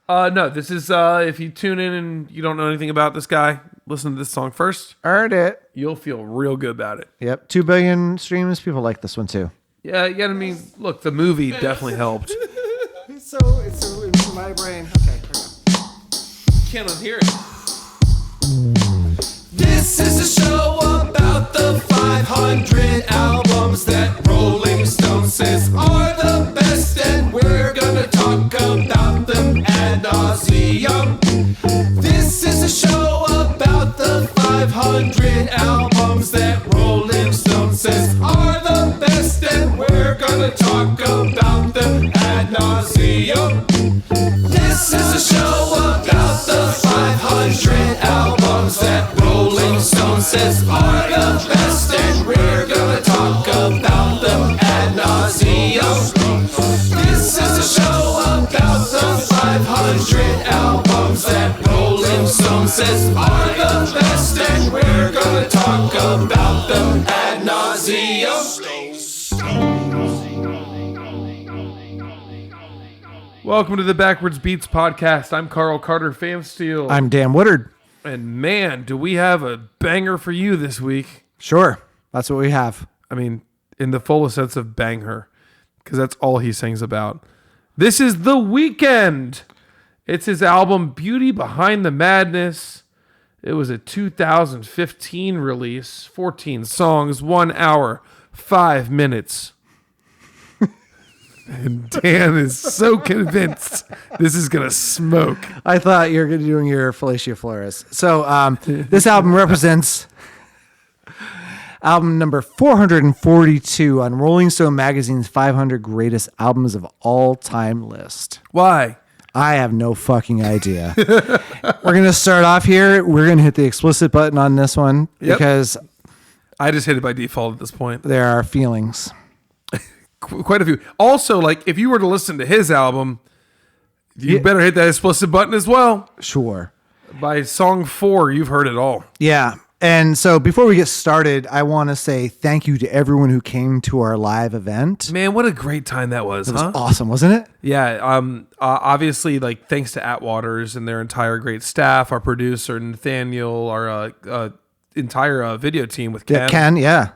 No, this is if you tune in and you don't know anything about this guy, listen to this song first. Heard it. You'll feel real good about it. Yep, 2 billion streams. People like this one too. Yeah, I mean, look, the movie definitely helped. It's in my brain. Okay, here we go. Can't unhear it. This is a show about the 500 albums that Rolling Stone says are the best, and we're gonna talk about them ad nauseum. This is a show about the 500 albums that Rolling Stone says are the best, and we're gonna talk about them ad nauseum. This is a show about the 500 albums that Rolling Stone says are the best, and we're gonna talk about them ad nauseum. This is a show about the 500 albums that Rolling Stone says are the best, and we're gonna talk about them ad nauseum. Welcome to the Backwards Beats podcast. I'm Carl Carter Famsteel. I'm Dan Woodard. And man, do we have a banger for you this week. Sure, that's what we have. I mean, in the fullest sense of banger, because that's all he sings about. This is The Weeknd. It's his album Beauty Behind the Madness. It was a 2015 release, 14 songs, 1 hour, 5 minutes. And Dan is so convinced this is going to smoke. I thought you were doing your Felicia Flores. So this album represents album number 442 on Rolling Stone magazine's 500 greatest albums of all time list. Why? I have no fucking idea. We're going to start off here. We're going to hit the explicit button on this one because I just hit it by default at this point. There are feelings. Quite a few. Also, like, if you were to listen to his album, you better hit that explicit button as well. Sure. By song 4, you've heard it all. Yeah. And so before we get started, I want to say thank you to everyone who came to our live event. Man, what a great time that was, It was awesome, wasn't it? Yeah. Obviously, like, thanks to Atwaters and their entire great staff, our producer, Nathaniel, our entire video team with Ken. Yeah, Ken, yeah.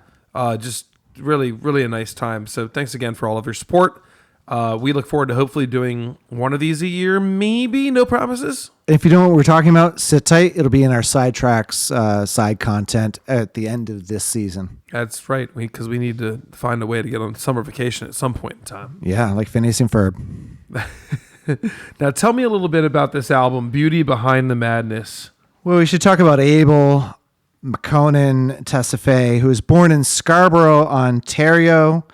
Just really, really a nice time. So thanks again for all of your support. We look forward to hopefully doing one of these a year, maybe. No promises. If you don't know what we're talking about, sit tight. It'll be in our sidetracks, side content at the end of this season. That's right, because we need to find a way to get on summer vacation at some point in time. Yeah, like Phineas and Ferb. Now, tell me a little bit about this album, Beauty Behind the Madness. Well, we should talk about Able Tesfaye, who was born in Scarborough, Ontario,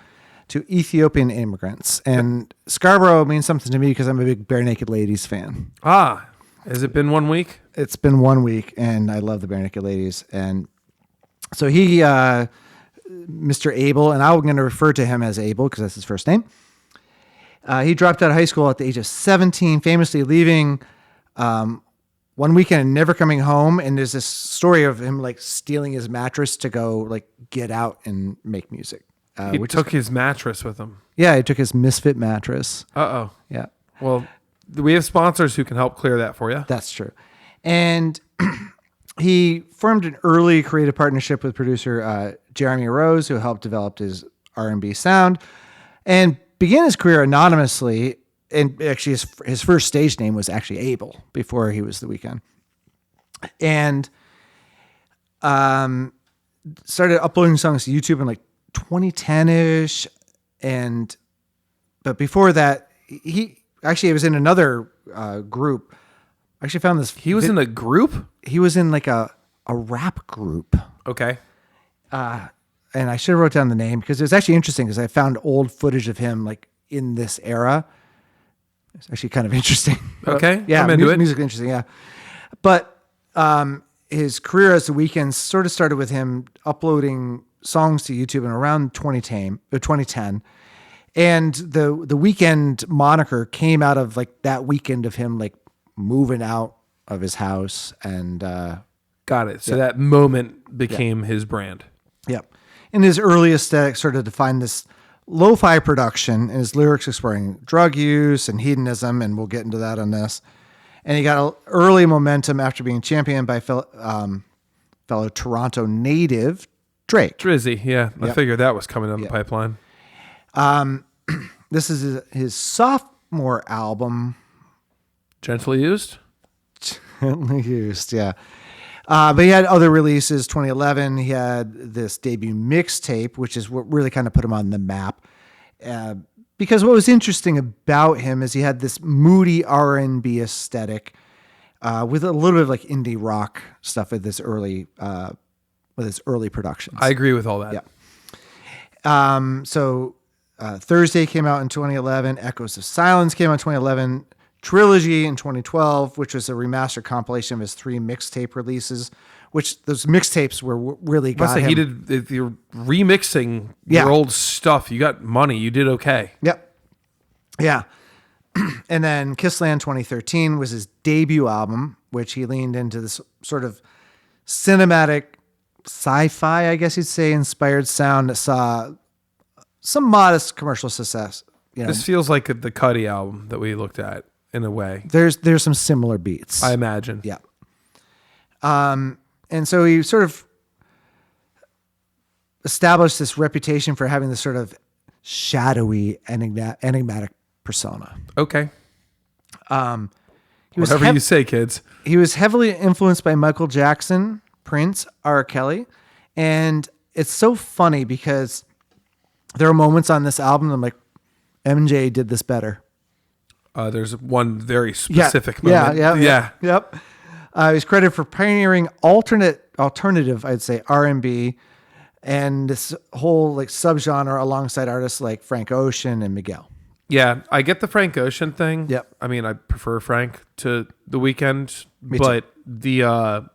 to Ethiopian immigrants. And Scarborough means something to me because I'm a big Bare Naked Ladies fan. Ah, has it been 1 week? It's been 1 week, and I love the Bare Naked Ladies. And so he, Mr. Able, and I'm going to refer to him as Able because that's his first name. He dropped out of high school at the age of 17, famously leaving one weekend and never coming home. And there's this story of him like stealing his mattress to go like get out and make music. He took his mattress with him. Yeah, he took his misfit mattress. Uh-oh. Yeah. Well, we have sponsors who can help clear that for you. That's true. And he formed an early creative partnership with producer Jeremy Rose, who helped develop his R&B sound, and began his career anonymously. And actually, his first stage name was actually Able before he was The Weeknd. And started uploading songs to YouTube in like 2010-ish. But before that, he was in another group. I actually found this. He was in a group? He was in like a rap group. Okay. And I should have wrote down the name because it was actually interesting because I found old footage of him like in this era. It's actually kind of interesting. Okay. Yeah. I'm into it. Musically interesting. Yeah. But his career as The Weeknd sort of started with him uploading songs to YouTube in around 2010. And the Weeknd moniker came out of like that weekend of him like moving out of his house and got it. So that moment became his brand. Yep. And his early aesthetic started to define this lo-fi production and his lyrics exploring drug use and hedonism, and we'll get into that on this. And he got early momentum after being championed by fellow Toronto native Drake. Drizzy, yeah. I Yep. figured that was coming down the pipeline. This is his sophomore album. Gently used? Gently used, yeah. But he had other releases. 2011, he had this debut mixtape, which is what really kind of put him on the map. Because what was interesting about him is he had this moody R&B aesthetic with a little bit of like indie rock stuff with his early productions. I agree with all that. Yeah. So Thursday came out in 2011. Echoes of Silence came out in 2011. Trilogy in 2012, which was a remastered compilation of his 3 mixtape releases, which those mixtapes were really got him. He did, if you're remixing your old stuff, you got money, you did okay. Yep. Yeah. And then Kissland 2013 was his debut album, which he leaned into this sort of cinematic sci-fi, I guess you'd say, inspired sound that saw some modest commercial success. You know, This feels like the Cuddy album that we looked at in a way. there's some similar beats. I imagine. Yeah. And so he sort of established this reputation for having this sort of shadowy, enigmatic persona. Okay. He was Whatever you say, kids. He was heavily influenced by Michael Jackson, Prince, R. Kelly. And it's so funny because there are moments on this album I'm like, MJ did this better. There's one very specific moment. Yeah. Yep. He's credited for pioneering alternative, I'd say, R&B, and this whole like subgenre alongside artists like Frank Ocean and Miguel. Yeah, I get the Frank Ocean thing. Yep. I mean, I prefer Frank to The Weeknd, Me but the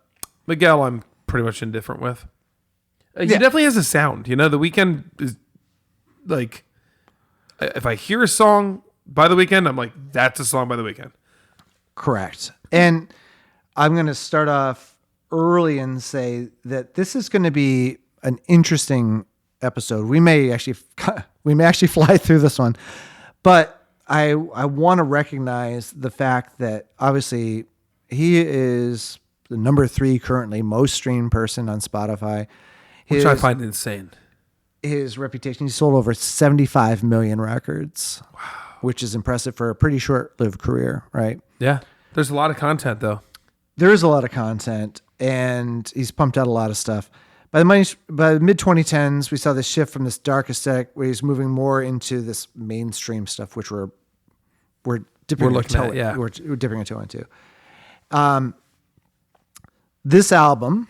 Miguel I'm pretty much indifferent with. He Yeah. definitely has a sound. You know, The Weeknd is like, if I hear a song by The Weeknd, I'm like, that's a song by The Weeknd. Correct. And I'm going to start off early and say that this is going to be an interesting episode. We may actually fly through this one, but I want to recognize the fact that obviously he is the number 3 currently most streamed person on Spotify. Which I find insane. His reputation, he sold over 75 million records, which is impressive for a pretty short-lived career, right? Yeah. There's a lot of content, though. There is a lot of content, and he's pumped out a lot of stuff. By the mid-2010s, we saw this shift from this dark aesthetic where he's moving more into this mainstream stuff, which we're dipping our toe into. This album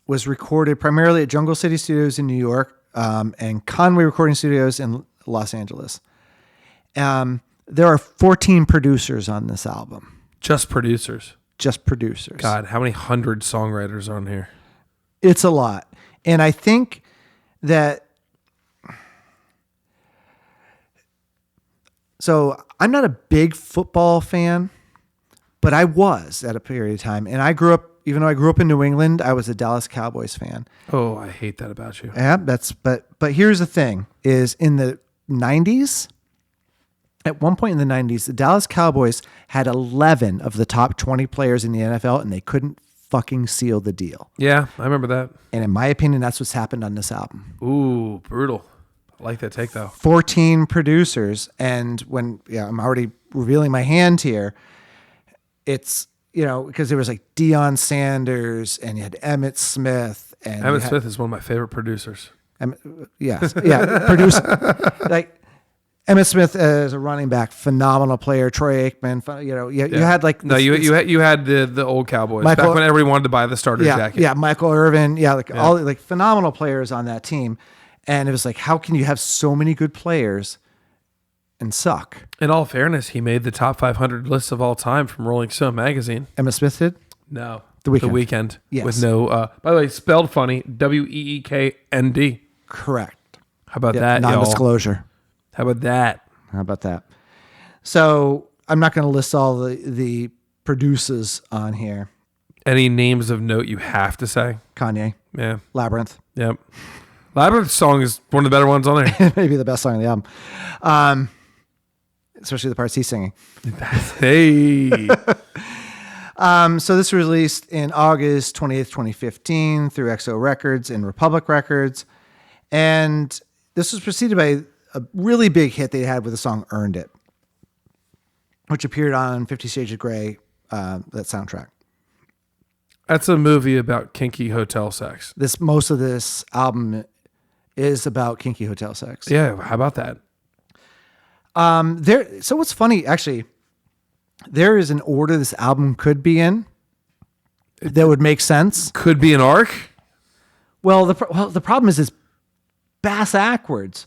was recorded primarily at Jungle City Studios in New York and Conway Recording Studios in Los Angeles. There are 14 producers on this album. Just producers. Just producers. God, how many hundred songwriters are on here? It's a lot. And I think that... So I'm not a big football fan, but I was at a period of time. And I grew up, even though I grew up in New England, I was a Dallas Cowboys fan. Oh, I hate that about you. Yeah, but here's the thing, is in the 90s, at one point in the 90s, the Dallas Cowboys had 11 of the top 20 players in the NFL, and they couldn't fucking seal the deal. Yeah, I remember that. And in my opinion, that's what's happened on this album. Ooh, brutal. I like that take, though. 14 producers, and I'm already revealing my hand here, it's, because there was like Deion Sanders, and you had Emmitt Smith. And Emmitt Smith is one of my favorite producers. Yes, yeah, producer. Like, Emmitt Smith as a running back, phenomenal player. Troy Aikman, you had like you had the old Cowboys back when everybody wanted to buy the starter jacket. Yeah, Michael Irvin, all like phenomenal players on that team, and it was like, how can you have so many good players and suck? In all fairness, he made the top 500 lists of all time from Rolling Stone magazine. Emmitt Smith did? No, The Weeknd. The Weeknd, yes, with no. By the way, spelled funny, Weeknd. Correct. How about that, non-disclosure. How about that? How about that? So I'm not going to list all the producers on here. Any names of note you have to say? Kanye. Yeah. Labyrinth. Yep. Labyrinth song is one of the better ones on there. Maybe the best song on the album. Especially the parts he's singing. Hey. So this was released in August 20th, 2015 through XO Records and Republic Records. And this was preceded by a really big hit they had with the song Earned It, which appeared on 50 Shades of Grey, that soundtrack. That's a movie about kinky hotel sex. Most of this album is about kinky hotel sex. Yeah, how about that? So what's funny, actually, there is an order this album could be in that would make sense. Could be an arc. Well, the problem is it's bass backwards.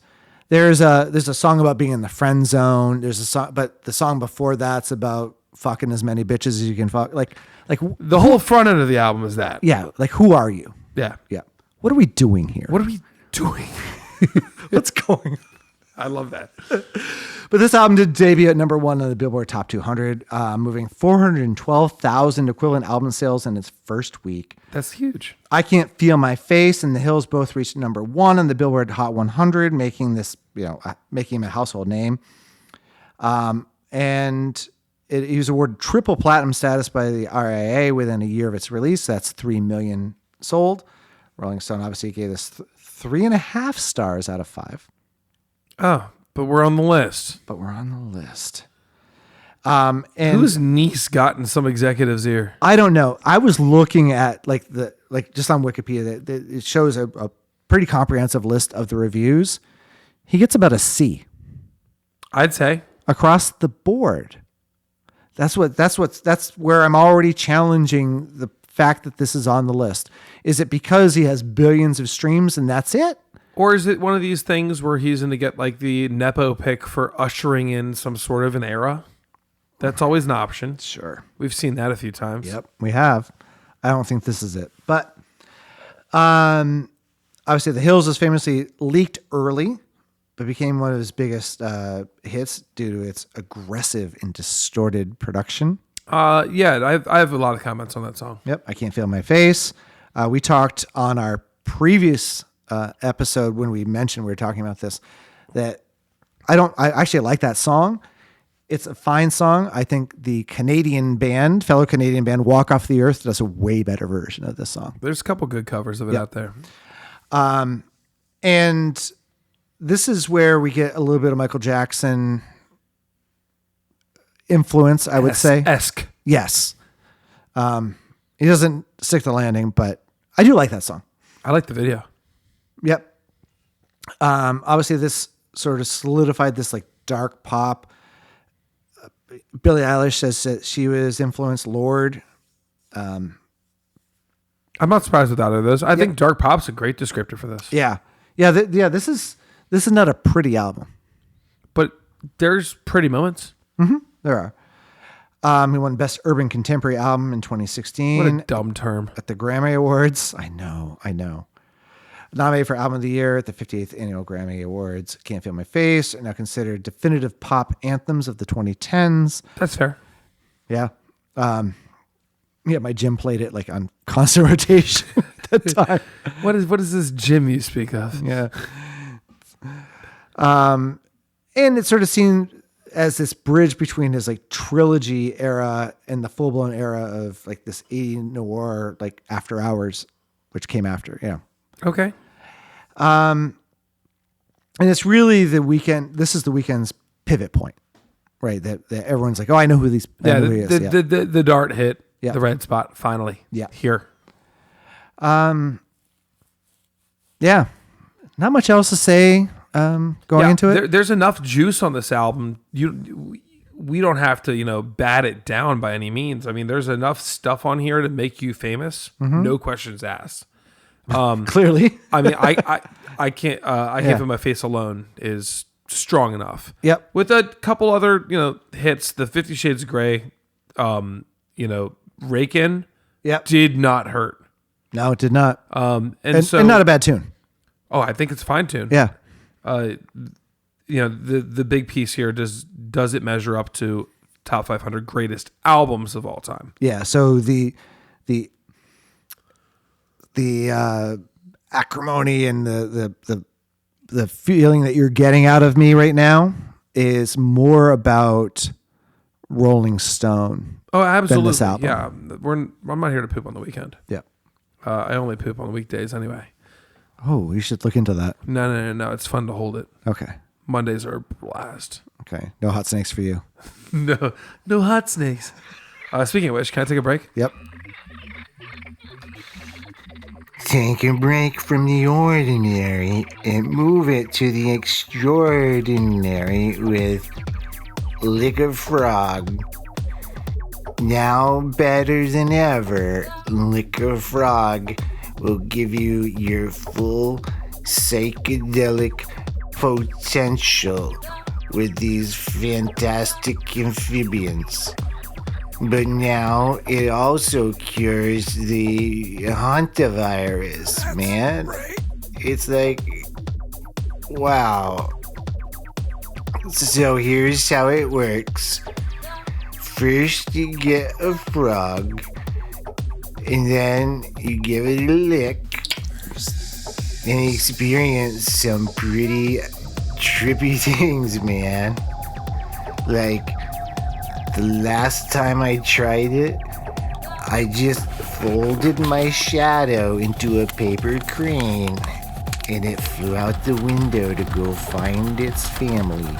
There's a song about being in the friend zone. There's a song, but the song before that's about fucking as many bitches as you can fuck. Like The whole front end of the album is that. yeah. Like, who are you? Yeah. Yeah. What are we doing here? What are we doing? What's going on? I love that. But this album did debut at number 1 on the Billboard Top 200, moving 412,000 equivalent album sales in its first week. That's huge. I Can't Feel My Face and The Hills both reached number 1 on the Billboard Hot 100, making him a household name. And he was awarded triple platinum status by the RIAA within a year of its release. That's 3 million sold. Rolling Stone obviously gave this 3.5 stars out of 5. Oh, but we're on the list. But we're on the list. And whose niece got in some executive's ear? I don't know. I was looking at just on Wikipedia that it shows a pretty comprehensive list of the reviews. He gets about a C. I'd say Across the board. That's where I'm already challenging the fact that this is on the list. Is it because he has billions of streams and that's it? Or is it one of these things where he's going to get like the Nepo pick for ushering in some sort of an era? That's always an option. Sure. We've seen that a few times. Yep, we have. I don't think this is it. But obviously The Hills was famously leaked early, but became one of his biggest hits due to its aggressive and distorted production. Yeah, I have a lot of comments on that song. Yep, I Can't Feel My Face. We talked on our previous episode when we mentioned we were talking about this, that I actually like that song. It's a fine song. I think the fellow Canadian band Walk Off the Earth does a way better version of this song. There's a couple good covers of it out there. And this is where we get a little bit of Michael Jackson influence, I would say. Esque. Yes. He doesn't stick the landing, but I do like that song. I like the video. Yep. Obviously, this sort of solidified this like dark pop. Billie Eilish says that she was influenced Lorde. I'm not surprised with either of those. I think dark pop's a great descriptor for this. Yeah. This is not a pretty album, but there's pretty moments. Mm-hmm. There are. He won Best Urban Contemporary Album in 2016. What a dumb term. At the Grammy Awards. I know. Nominated for Album of the Year at the 58th Annual Grammy Awards. Can't Feel My Face. Now considered definitive pop anthems of the 2010s. That's fair. Yeah. My gym played it like on constant rotation at that time. What is this gym you speak of? Yeah. And it's sort of seen as this bridge between his like trilogy era and the full blown era of like this 80s noir, like After Hours, which came after. Yeah. Okay. And it's really the Weeknd. This is the Weeknd's pivot point, right? That everyone's like, oh, I know who these. Yeah. Who he is. The dart hit. Yeah. The red spot finally. Yeah. Here. Yeah. Not much else to say. Going into it. There's enough juice on this album. We don't have to, bat it down by any means. I mean, there's enough stuff on here to make you famous. Mm-hmm. No questions asked. Clearly. I mean, I can't. I Can't Feel My Face alone is strong enough. Yep. With a couple other hits, the 50 Shades of Grey, Rake In. Yep. Did not hurt. No, it did not. And not a bad tune. Oh, I think it's a fine tune. Yeah. The big piece here, does it measure up to top 500 greatest albums of all time? Yeah. So the acrimony and the feeling that you're getting out of me right now is more about Rolling Stone. Oh, absolutely. this album. Yeah, I'm not here to poop on the weekend. Yeah. I only poop on weekdays anyway. Oh, you should look into that. No. It's fun to hold it. Okay. Mondays are a blast. Okay. No hot snakes for you. No hot snakes. Speaking of which, can I take a break? Yep. Take a break from the ordinary and move it to the extraordinary with Lick a Frog. Now better than ever, Lick a Frog will give you your full psychedelic potential with these fantastic amphibians. But now it also cures the hantavirus, man. It's like, wow. So here's how it works. First you get a frog, and then you give it a lick, and experience some pretty trippy things, man. Like, the last time I tried it, I just folded my shadow into a paper crane, and it flew out the window to go find its family.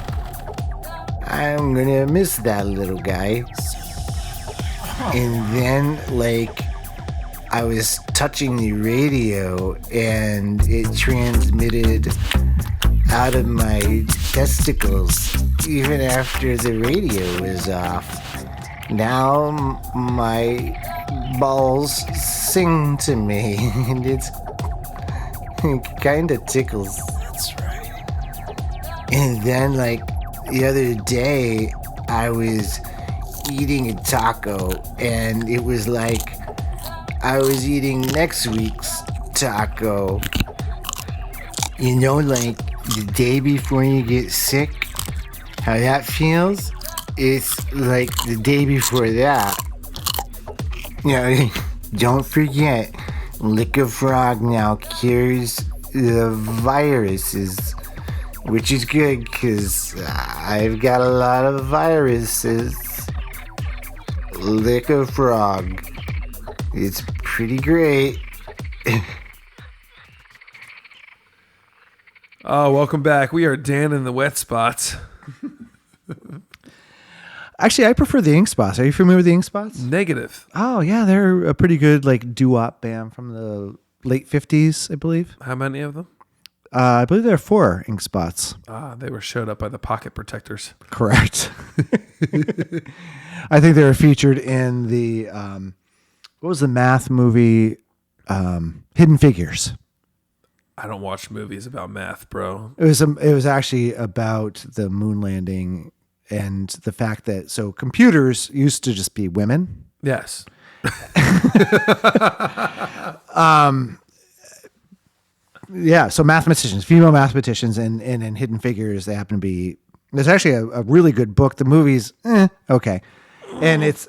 I'm gonna miss that little guy. And then, like, I was touching the radio, and it transmitted out of my testicles even after the radio was off. Now my balls sing to me, and it kind of tickles. That's right. And then, like, the other day, I was eating a taco, and it was like I was eating next week's taco. You know, like the day before you get sick, how that feels? It's like the day before that. You know, don't forget, Lick a Frog now cures the viruses, which is good because I've got a lot of viruses. Lick a Frog. It's pretty great. Welcome back. We are Dan in the wet spots. Actually, I prefer the Ink Spots. Are you familiar with the Ink Spots? Negative. Oh, yeah. They're a pretty good, like, doo-wop band from the late 50s, I believe. How many of them? I believe there are 4 Ink Spots. They were showed up by the pocket protectors. Correct. I think they were featured in the, what was the math movie? Hidden Figures. I don't watch movies about math, bro. It was actually about the moon landing and the fact that, so computers used to just be women. Yes. Yeah, so mathematicians, female mathematicians, and in Hidden Figures, they happen to be. There's actually a really good book. The movie's okay, and it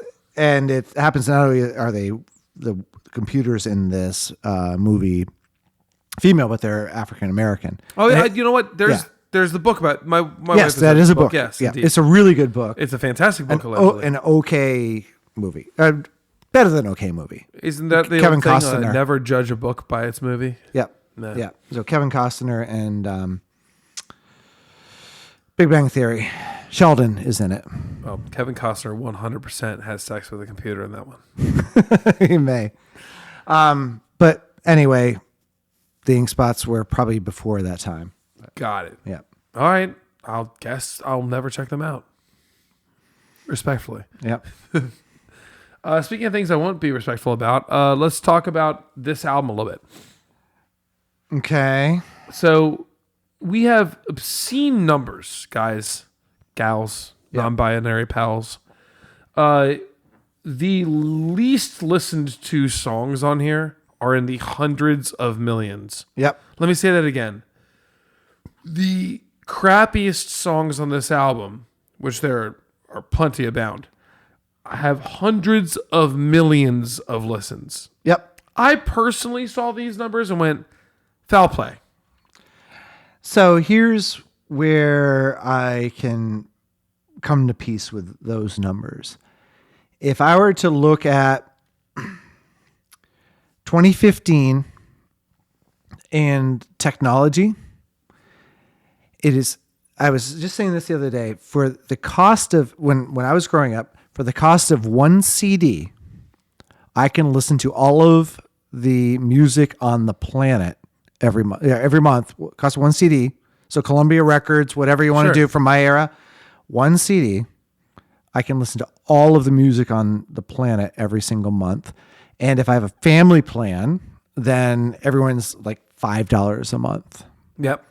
happens not only are they the computers in this movie female, but they're African American. Oh yeah, you know what? There's the book about my yes, wife that is a book. Yes, yeah, indeed. it's a really good book. It's a fantastic book. Allegedly. An okay movie, better than okay movie. Isn't that the Kevin old thing? Costner. Never judge a book by its movie. Yep. No. Yeah. So Kevin Costner and Big Bang Theory. Sheldon is in it. Well, Kevin Costner 100% has sex with a computer in that one. He may. But anyway, the Ink Spots were probably before that time. Got it. Yeah. All right. I'll guess I'll never check them out. Respectfully. Yep. Speaking of things I won't be respectful about, let's talk about this album a little bit. Okay. So we have obscene numbers, guys, gals, non-binary pals. The least listened to songs on here are in the hundreds of millions. Yep. Let me say that again. The crappiest songs on this album, which there are plenty abound, have hundreds of millions of listens. Yep. I personally saw these numbers and went, foul play. So here's where I can come to peace with those numbers. If I were to look at 2015 and technology, I was just saying this the other day, for the cost of, when I was growing up, for the cost of one CD, I can listen to all of the music on the planet every month. Yeah, every month, cost one CD. So Columbia Records, whatever you want to do from my era, one CD, I can listen to all of the music on the planet every single month. And if I have a family plan, then everyone's like $5 a month. Yep.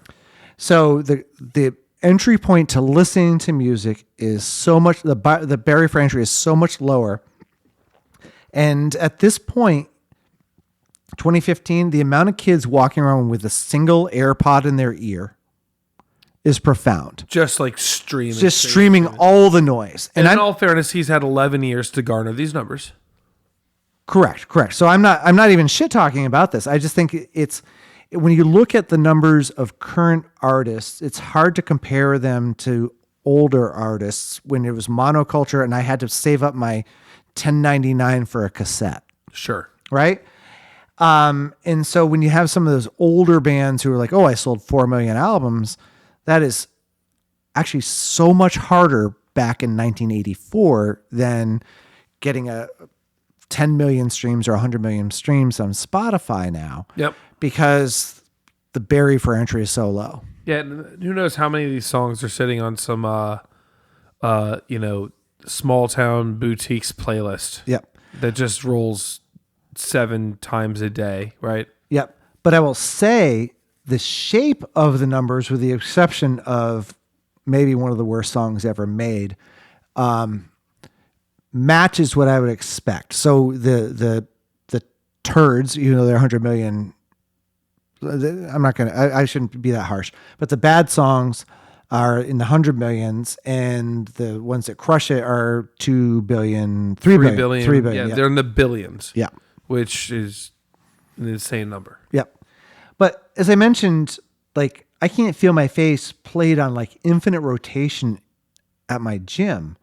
So the entry point to listening to music is so much, the barrier for entry is so much lower. And at this point, 2015, the amount of kids walking around with a single AirPod in their ear is profound. Just like streaming. Just streaming all the noise. And in all fairness, he's had 11 years to garner these numbers. Correct. So I'm not even shit talking about this. I just think it's, when you look at the numbers of current artists, it's hard to compare them to older artists when it was monoculture and I had to save up my $10.99 for a cassette. Sure. Right? And so when you have some of those older bands who are like, oh, I sold 4 million albums, that is actually so much harder back in 1984 than getting a 10 million streams or 100 million streams on Spotify now. Yep. Because the barrier for entry is so low. Yeah, who knows how many of these songs are sitting on some, small town boutiques playlist. Yep. That just rolls 7 times a day, right? Yep. But I will say the shape of the numbers, with the exception of maybe one of the worst songs ever made, matches what I would expect. So the turds, even though they're 100 million, I shouldn't be that harsh, but the bad songs are in the 100 millions and the ones that crush it are 2 billion, 3 billion. 3 billion. Yeah, they're in the billions. Yeah. Which is an insane number. Yep. But as I mentioned, like, I Can't Feel My Face played on like infinite rotation at my gym.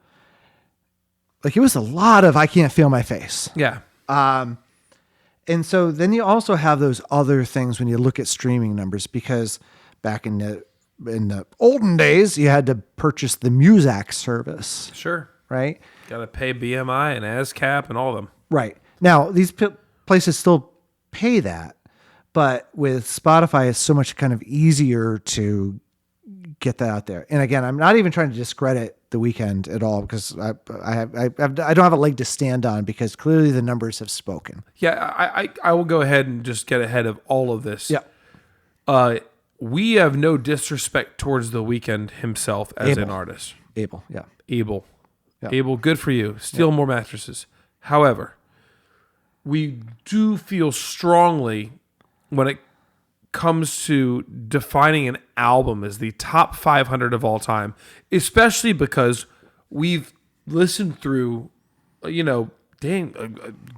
Like, it was a lot of I Can't Feel My Face. Yeah. And so then you also have those other things when you look at streaming numbers, because back in the olden days, you had to purchase the Muzak service. Sure. Right? Got to pay BMI and ASCAP and all of them. Right. Now, these places still pay that, but with Spotify, it's so much kind of easier to get that out there. And again, I'm not even trying to discredit The Weeknd at all, because I don't have a leg to stand on, because clearly the numbers have spoken. Yeah, I will go ahead and just get ahead of all of this. Yeah. We have no disrespect towards The Weeknd himself as an artist. Able, yeah. Able. Yeah. Able, good for you. Steal more mattresses. However, we do feel strongly when it comes to defining an album as the top 500 of all time, especially because we've listened through, a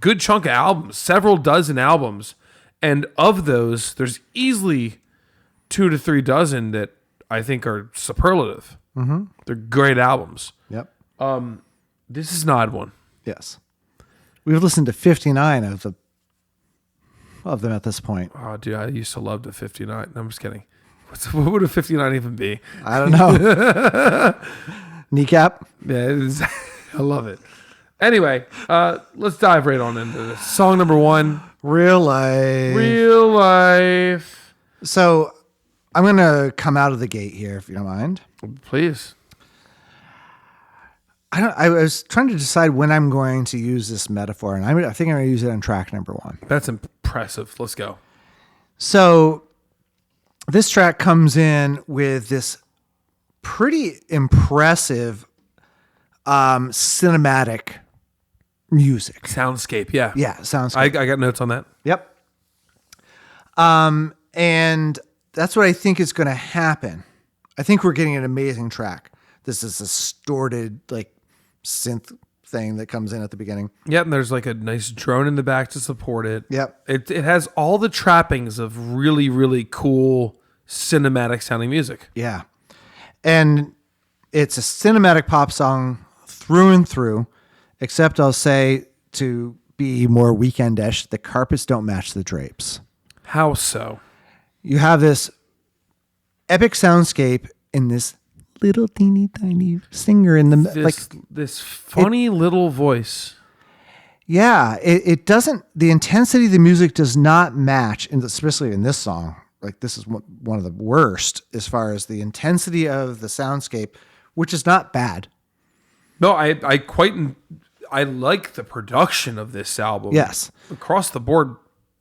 good chunk of albums, several dozen albums. And of those, there's easily 2 to 3 dozen that I think are superlative. Mm-hmm. They're great albums. Yep. This is an odd one. Yes. We've listened to 59 of them at this point. Oh, dude, I used to love the 59. No, I'm just kidding. What would a 59 even be? I don't know. Kneecap? Yeah, it is. I love it. Anyway, let's dive right on into this. Song number 1. Real Life. Real Life. So I'm going to come out of the gate here, if you don't mind. Please. I was trying to decide when I'm going to use this metaphor, and I think I'm going to use it on track number 1. That's impressive. Let's go. So this track comes in with this pretty impressive cinematic music. Soundscape, yeah. Yeah, soundscape. I got notes on that. Yep. And that's what I think is going to happen. I think we're getting an amazing track. This is a distorted, like, synth thing that comes in at the beginning. Yep, and there's like a nice drone in the back to support it. Yep. It has all the trappings of really, really cool cinematic sounding music. Yeah. And It's a cinematic pop song through and through, except I'll say, to be more Weekend-ish, the carpets don't match the drapes. How so? You have this epic soundscape in this little teeny tiny singer in the This funny little voice. Yeah, it doesn't. The intensity of the music does not match, and especially in this song. Like, this is one of the worst as far as the intensity of the soundscape, which is not bad. No, I like the production of this album. Yes, across the board,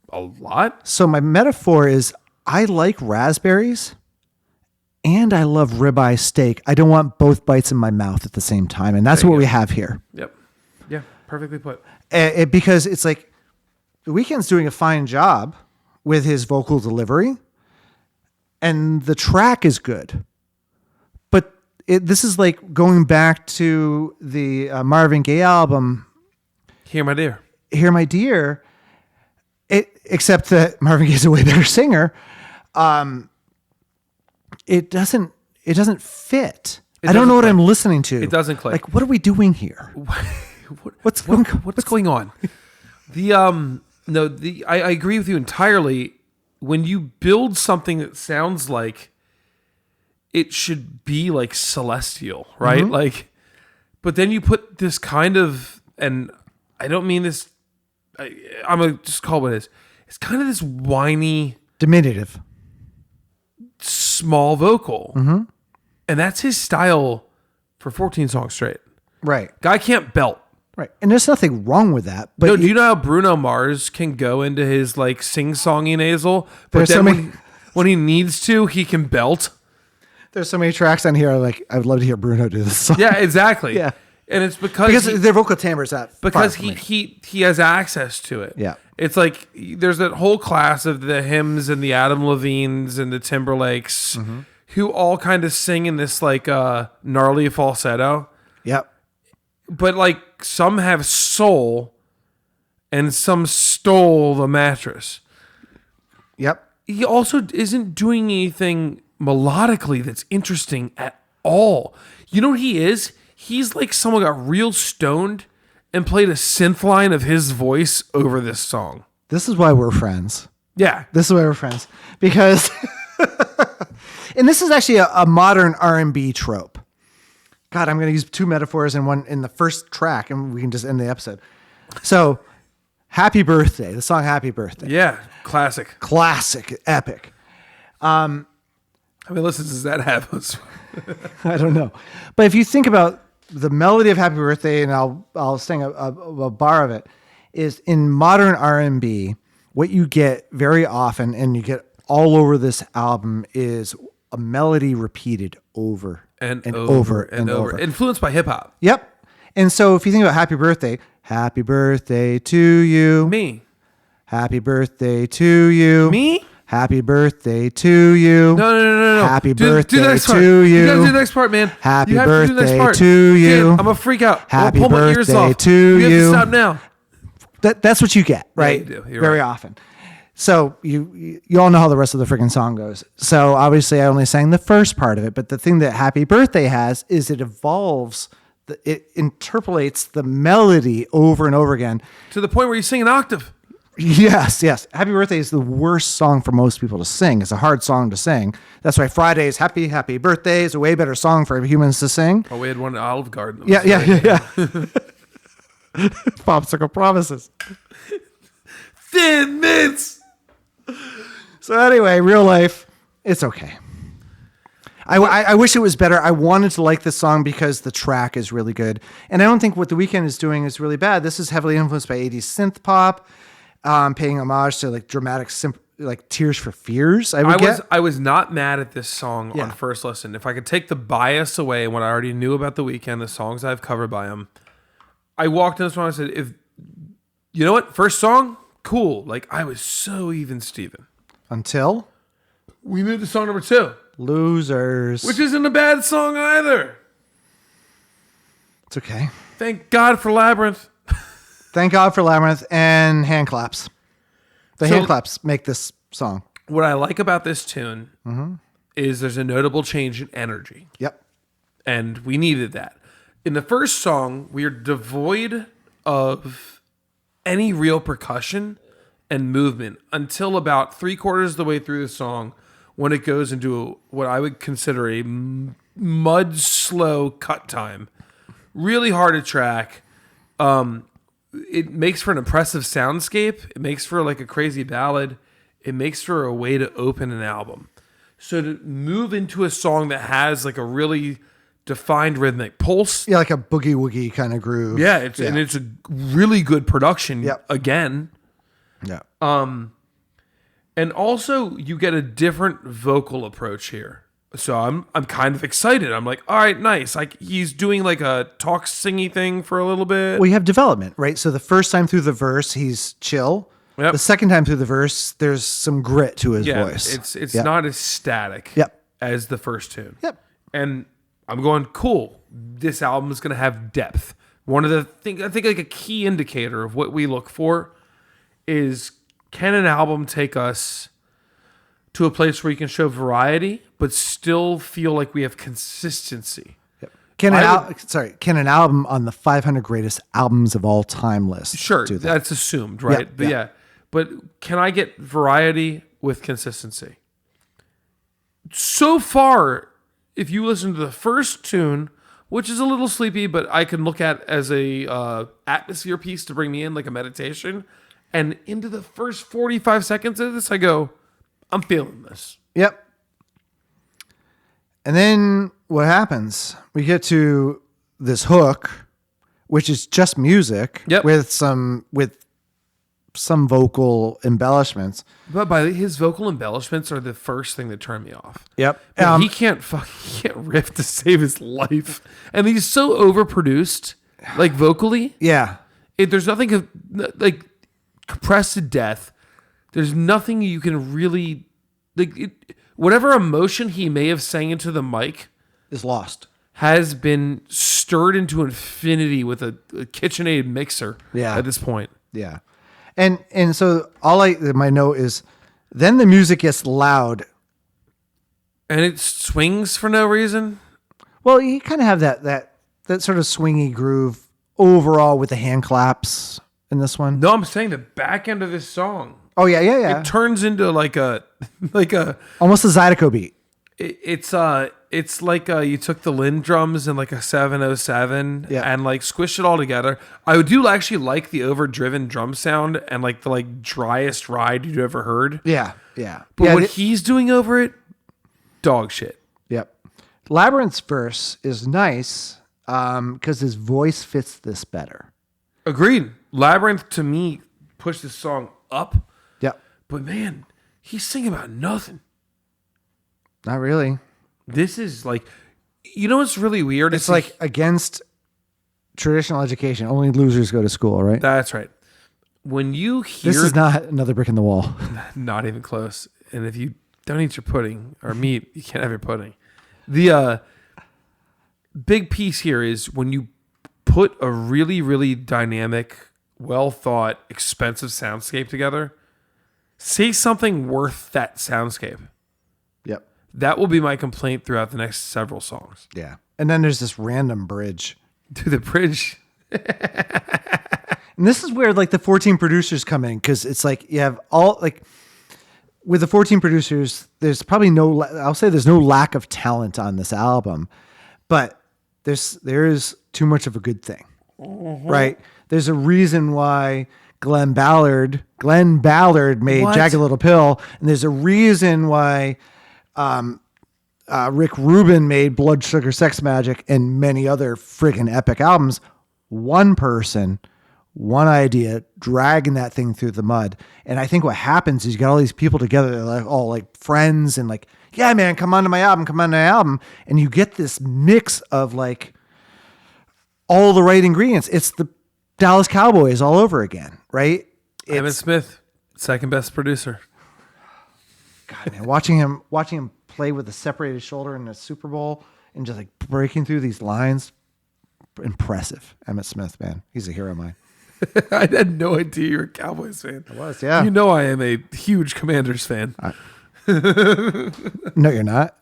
a lot. So my metaphor is, I like raspberries, and I love ribeye steak. I don't want both bites in my mouth at the same time, and that's what we have here. Yep. Yeah, perfectly put. Because it's like The Weeknd's doing a fine job with his vocal delivery, and the track is good. But this is like going back to the Marvin Gaye album, Here, My Dear. Here, My Dear, except that Marvin Gaye's a way better singer. It doesn't fit. I don't know what I'm listening to. It doesn't click. Like, what are we doing here? What's going on? I agree with you entirely. When you build something that sounds like it should be like celestial, right? Mm-hmm. Like, but then you put this kind of, and I don't mean this, I'm gonna just call it what it is. It's kind of this whiny, diminutive, small vocal, mm-hmm. and that's his style for 14 songs straight. Right. Guy can't belt. Right. And there's nothing wrong with that. But no, do you know how Bruno Mars can go into his like sing-songy nasal, but then when he needs to, he can belt? There's so many tracks on here. Like, I would love to hear Bruno do this song. Yeah, exactly. Yeah. And it's because their vocal timbre is that because he has access to it. Yeah. It's like there's that whole class of the hymns and the Adam Levines and the Timberlakes mm-hmm. who all kind of sing in this like gnarly falsetto. Yep. But like some have soul and some stole the mattress. Yep. He also isn't doing anything melodically that's interesting at all. You know what he is? He's like someone got real stoned and played a synth line of his voice over this song. This is why we're friends. Yeah. This is why we're friends. Because, and this is actually a modern R&B trope. God, I'm going to use two metaphors in one in the first track, and we can just end the episode. So, Happy Birthday, the song Happy Birthday. Yeah, classic. Classic, epic. How many listens does that have? I don't know. But if you think about the melody of Happy Birthday, and I'll sing a bar of it, is in modern R&B, what you get very often, and you get all over this album, is a melody repeated over and over. Influenced by hip hop. Yep. And so if you think about Happy Birthday to you. Me. Happy birthday to you. Me? Happy birthday to you. No. Happy birthday do the next part. to you. You gotta do the next part, man. Happy you have to do the next birthday part. to you. I'm gonna freak out. Happy I'll pull my ears birthday off. to you. you. have to stop now. That's what you get, right? Yeah, you do. You're very right. often. So you all know how the rest of the freaking song goes. So obviously I only sang the first part of it, but the thing that Happy Birthday has is it evolves, it interpolates the melody over and over again. To the point where you sing an octave. Yes. Happy Birthday is the worst song for most people to sing. It's a hard song to sing. That's why Friday's Happy Birthday is a way better song for humans to sing. Oh, we had one at Olive Garden. Yeah. Popsicle Promises. Thin mints. So anyway, real life, it's okay. I wish it was better. I wanted to like this song because the track is really good. And I don't think what The Weeknd is doing is really bad. This is heavily influenced by 80s synth pop, paying homage to like dramatic, like Tears for Fears. I was not mad at this song Yeah. on first listen. If I could take the bias away and what I already knew about The Weeknd, the songs I've covered by him, I walked in this song and I said, "If you know what, first song, cool." Like I was so even Steven. Until we moved to song number 2. Losers. Which isn't a bad song either. It's okay. Thank God for Labyrinth. Thank God for Labyrinth and hand claps. The hand claps make this song. What I like about this tune is there's a notable change in energy. Yep. and we needed that. In the first song, we are devoid of any real percussion and movement until about 3/4 of the way through the song, when it goes into what I would consider a mud slow cut time. Really hard to track. It makes for an impressive soundscape. It makes for like a crazy ballad. It makes for a way to open an album. So to move into a song that has like a really defined rhythmic pulse. Yeah, like a boogie woogie kind of groove. Yeah, and it's a really good production again. Yeah. And also you get a different vocal approach here. So I'm kind of excited. I'm like, all right, nice. Like he's doing like a talk singy thing for a little bit. Well, you have development, right? So the first time through the verse, he's chill. Yep. The second time through the verse, there's some grit to his voice. It's not as static as the first tune. Yep. And I'm going, cool. This album is going to have depth. One of the things, I think like a key indicator of what we look for is, can an album take us to a place where you can show variety, but still feel like we have consistency? Yep. Can an album on the 500 greatest albums of all time list? Sure, do that? that's assumed, right? But can I get variety with consistency? So far, if you listen to the first tune, which is a little sleepy, but I can look at as a atmosphere piece to bring me in, like a meditation, and into the first 45 seconds of this, I go, I'm feeling this. Yep. And then what happens? We get to this hook, which is just music with some vocal embellishments. But by his vocal embellishments are the first thing that turn me off. Yep. He can't riff to save his life, and he's so overproduced, like vocally. Yeah. There's nothing like compressed to death. There's nothing you can really whatever emotion he may have sang into the mic is lost. Has been stirred into infinity with a KitchenAid mixer. Yeah. At this point. Yeah. And so my note is, then the music gets loud. And it swings for no reason. Well, you kind of have that sort of swingy groove overall with the hand claps in this one. No, I'm saying the back end of this song. Oh yeah. It turns into like a almost a Zydeco beat. It's like you took the Linn drums and like a 707 and like squished it all together. I do actually like the overdriven drum sound and like the driest ride you've ever heard. Yeah. But what he's doing over it, dog shit. Yep. Labyrinth's verse is nice because his voice fits this better. Agreed. Labyrinth to me pushed this song up. Yep. But man, he's singing about nothing. Not really. This is like, you know what's really weird? It's like against traditional education. Only losers go to school, right? That's right. When you hear... This is not another brick in the wall. Not even close. And if you don't eat your pudding or meat, you can't have your pudding. The big piece here is when you put a really, really dynamic, well-thought, expensive soundscape together, say something worth that soundscape. Yep. That will be my complaint throughout the next several songs. Yeah. And then there's this random bridge. To the bridge. And this is where the 14 producers come in, because it's like you have all with the 14 producers, there's probably there's no lack of talent on this album, but there is too much of a good thing, right? There's a reason why Glenn Ballard made Jagged Little Pill, and there's a reason why Rick Rubin made Blood Sugar Sex Magic and many other friggin' epic albums. One person, one idea, dragging that thing through the mud. And I think what happens is you got all these people together, they're all like friends and like, yeah, man, come on to my album. And you get this mix of all the right ingredients. It's the Dallas Cowboys all over again, right? Emmett Smith, second best producer. God, man, watching him play with a separated shoulder in the Super Bowl and just breaking through these lines, impressive. Emmett Smith, man, he's a hero of mine. I had no idea you were a Cowboys fan. I was, yeah. You know I am a huge Commanders fan. No, you're not.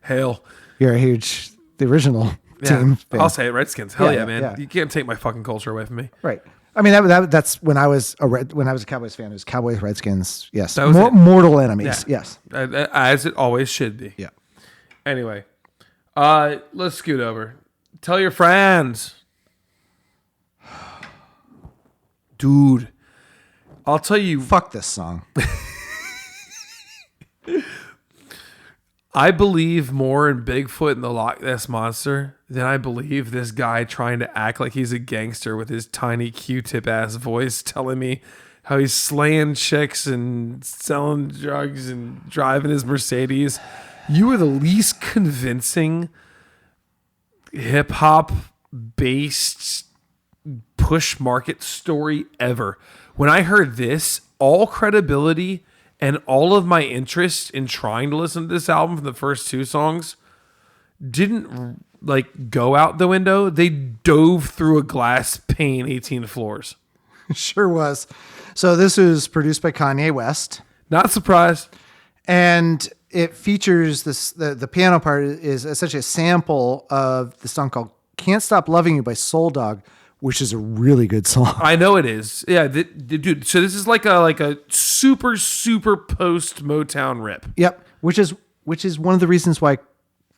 Hail. You're a huge the original team. Fan. I'll say it, Redskins. Hell Yeah, yeah, man. yeah. You can't take my fucking culture away from me. Right. I mean, that's when I was a Cowboys fan. It was Cowboys, Redskins. Yes. That was it. Mortal enemies. Yeah. Yes. As it always should be. Yeah. Anyway, let's scoot over. Tell your friends. Dude, I'll tell you. Fuck this song. I believe more in Bigfoot and the Loch Ness Monster than I believe this guy trying to act like he's a gangster with his tiny Q-tip ass voice telling me how he's slaying chicks and selling drugs and driving his Mercedes. You are the least convincing hip hop based push market story ever. When I heard this, all credibility and all of my interest in trying to listen to this album from the first two songs didn't like go out the window. They dove through a glass pane 18 floors. Sure was. So this was produced by Kanye West. Not surprised. And it features the piano part is essentially a sample of the song called Can't Stop Loving You by Soul Dogg, which is a really good song. I know it is. Yeah, dude. So this is like a super post Motown rip. Yep. Which is one of the reasons why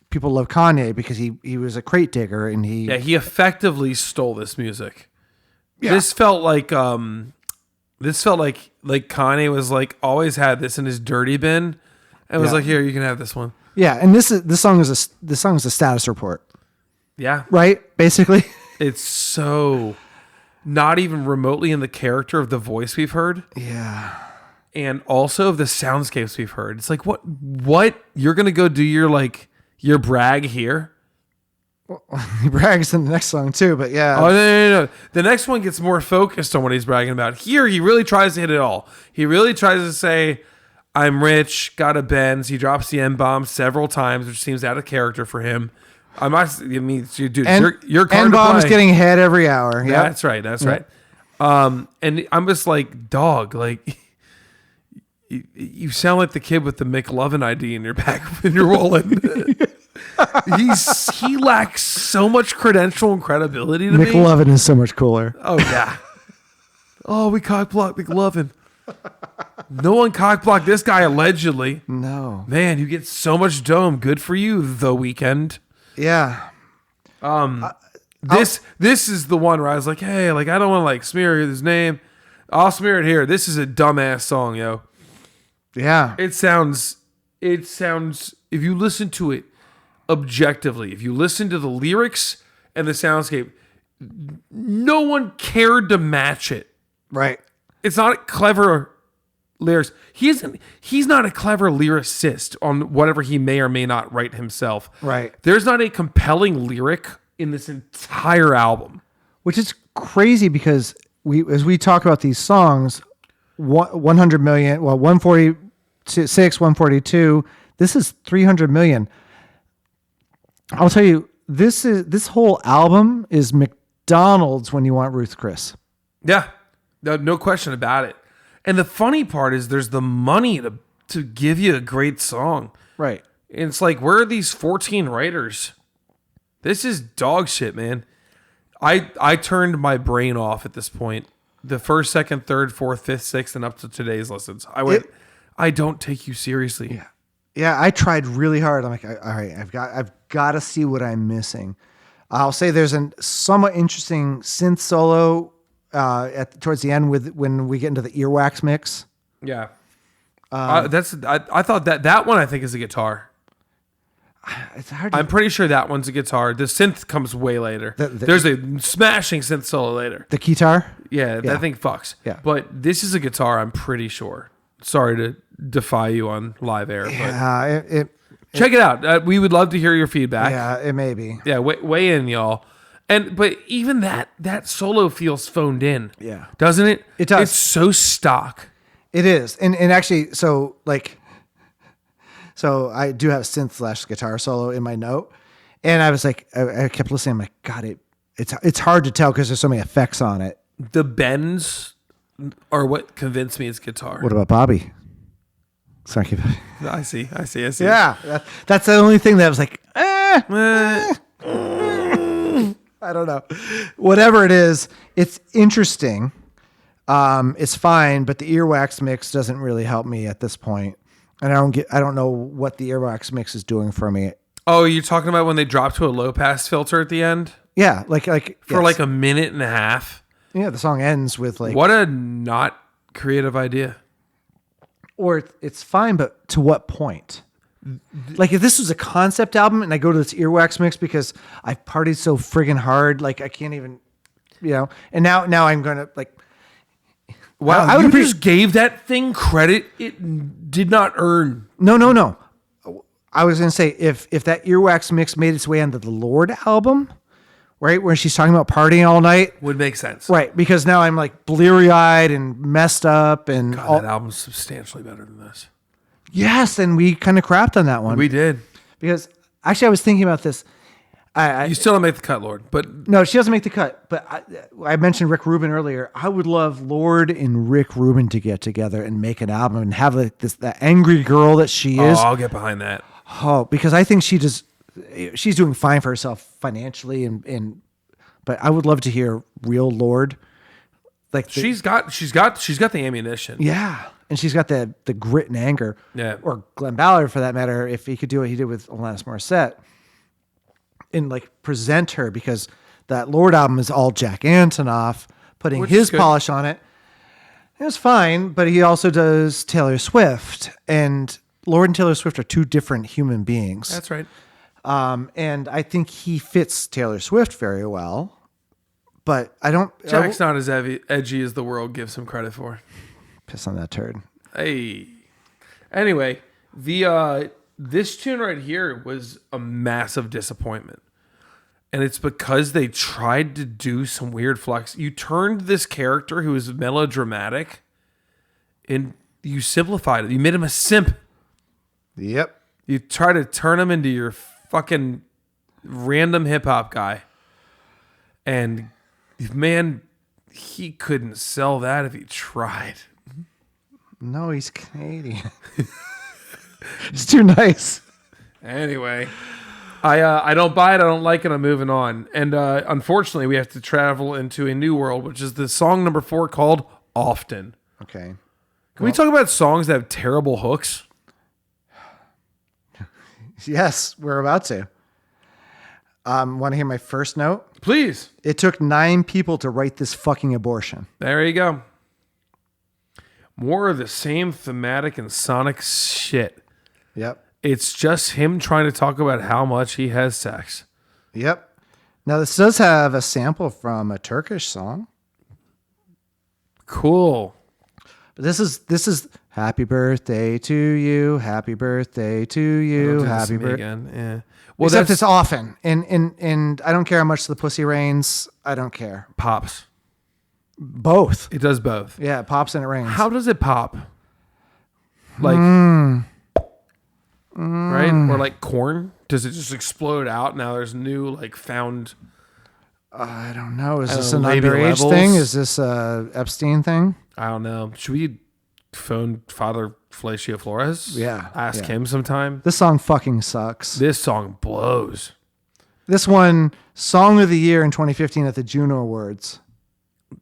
people love Kanye, because he was a crate digger and he effectively stole this music. Yeah. This felt like Kanye was like always had this in his dirty bin and was like, here, you can have this one. Yeah, and this song is a status report. Yeah. Right? Basically. It's so not even remotely in the character of the voice we've heard. Yeah. And also of the soundscapes we've heard. It's like, what you're going to go do your brag here? He brags in the next song too, but yeah. Oh, no. The next one gets more focused on what he's bragging about. Here, he really tries to hit it all. He really tries to say, I'm rich, got a Benz. He drops the M-bomb several times, which seems out of character for him. Dude, your card N-bomb's to play. getting hit every hour. Yeah, that's right. Right. And I'm just like, dog, like, you sound like the kid with the McLovin ID in your back in your wallet. He lacks so much credential and credibility to me. McLovin is so much cooler. Oh yeah. Oh, we cockblocked McLovin. No one cockblocked this guy allegedly. No. Man, you get so much dome. Good for you, The Weeknd. Yeah. This is the one where I was like, hey, like I don't want to like smear his name. I'll smear it here. This is a dumbass song, yo. Yeah. It sounds if you listen to it objectively, if you listen to the lyrics and the soundscape, no one cared to match it. Right. It's not clever lyrics. He's not a clever lyricist on whatever he may or may not write himself. Right. There's not a compelling lyric in this entire album. Which is crazy because as we talk about these songs, 100 million, well, 146, 142, this is 300 million. I'll tell you, this whole album is McDonald's when you want Ruth Chris. Yeah, no question about it. And the funny part is there's the money to give you a great song. Right. And it's like, where are these 14 writers? This is dog shit, man. I turned my brain off at this point. The first, second, third, fourth, fifth, sixth, and up to today's listens. I don't take you seriously. Yeah. Yeah, I tried really hard. I'm like, all right, I've got to see what I'm missing. I'll say there's a somewhat interesting synth solo towards the end when we get into the earwax mix. Yeah, I thought that one I think is a guitar. It's hard. I'm pretty sure that one's a guitar. The synth comes way later. There's a smashing synth solo later. The guitar. Yeah, that thing fucks. Yeah, but this is a guitar. I'm pretty sure. Sorry to defy you on live air. Yeah, but check it out. We would love to hear your feedback. Yeah, it may be. Yeah, weigh in, y'all. But even that solo feels phoned in. Yeah, doesn't it? It does. It's so stock. It is, and actually, so I do have synth / guitar solo in my note, and I was like, I kept listening. I'm like, God, it's hard to tell because there's so many effects on it. The bends are what convinced me it's guitar. What about Bobby? Sorry. I see. Yeah, that's the only thing that was like, I don't know. Whatever it is, it's interesting. It's fine, but the earwax mix doesn't really help me at this point. And I don't know what the earwax mix is doing for me. Oh, you're talking about when they drop to a low pass filter at the end? Yeah, For like a minute and a half. Yeah, the song ends with like... What a not creative idea. Or it's fine, but to what point? Like if this was a concept album and I go to this earwax mix because I've partied so friggin' hard, like I can't even, and now I'm going to like... Wow, I would just gave that thing credit it did not earn. No. I was going to say, if that earwax mix made its way onto the Lord album... Right, where she's talking about partying all night. Would make sense. Right, because now I'm like bleary-eyed and messed up. And God, that album's substantially better than this. Yes, and we kind of crapped on that one. We did. Because actually I was thinking about this. You still don't make the cut, Lord. But no, she doesn't make the cut. But I mentioned Rick Rubin earlier. I would love Lord and Rick Rubin to get together and make an album and have like that angry girl that she is. Oh, I'll get behind that. Oh, because I think she's doing fine for herself financially, but I would love to hear real Lord. Like she's got the ammunition. Yeah, and she's got the grit and anger. Yeah, or Glenn Ballard for that matter. If he could do what he did with Alanis Morissette, and like present her, because that Lord album is all Jack Antonoff putting his polish on it. It was fine, but he also does Taylor Swift, and Lord and Taylor Swift are two different human beings. That's right. And I think he fits Taylor Swift very well, but I don't... Jack's not as edgy as the world gives him credit for. Piss on that turd. Hey. Anyway, this tune right here was a massive disappointment. And it's because they tried to do some weird flex. You turned this character who is melodramatic and you simplified it. You made him a simp. Yep. You try to turn him into your fucking random hip hop guy. And man, he couldn't sell that if he tried. No, he's Canadian. It's too nice. Anyway, I don't buy it. I don't like it. I'm moving on. And unfortunately, we have to travel into a new world, which is the song number 4 called Often. Okay. Can we talk about songs that have terrible hooks? Yes, we're about to. Want to hear my first note? Please. It took 9 people to write this fucking abortion. There you go. More of the same thematic and sonic shit. Yep. It's just him trying to talk about how much he has sex. Yep. Now, this does have a sample from a Turkish song. Cool. But this is Happy Birthday to you, Happy Birthday to you, Happy Birthday. Again. Yeah. Well, except it's often. And I don't care how much the pussy rains. I don't care. Pops. Both. It does both. Yeah, it pops and it rains. How does it pop? Like, right? Or like corn? Does it just explode out? Now there's new, like, found. I don't know. Is this know, an maybe underage levels? thing? Is this a Epstein thing? I don't know. Should we phone Father Felicio Flores? Yeah. Ask him sometime. This song fucking sucks. This song blows. This won Song of the Year in 2015 at the Juno Awards.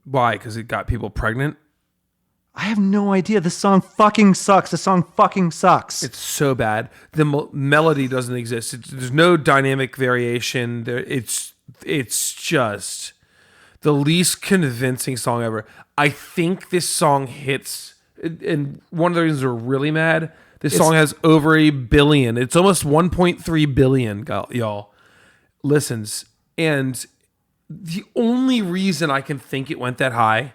Why? Because it got people pregnant? I have no idea. This song fucking sucks. This song fucking sucks. It's so bad. The melody doesn't exist. There's no dynamic variation. It's just the least convincing song ever. I think this song hits, and one of the reasons we're really mad, this song has over 1 billion. It's almost 1.3 billion, y'all, listens. And the only reason I can think it went that high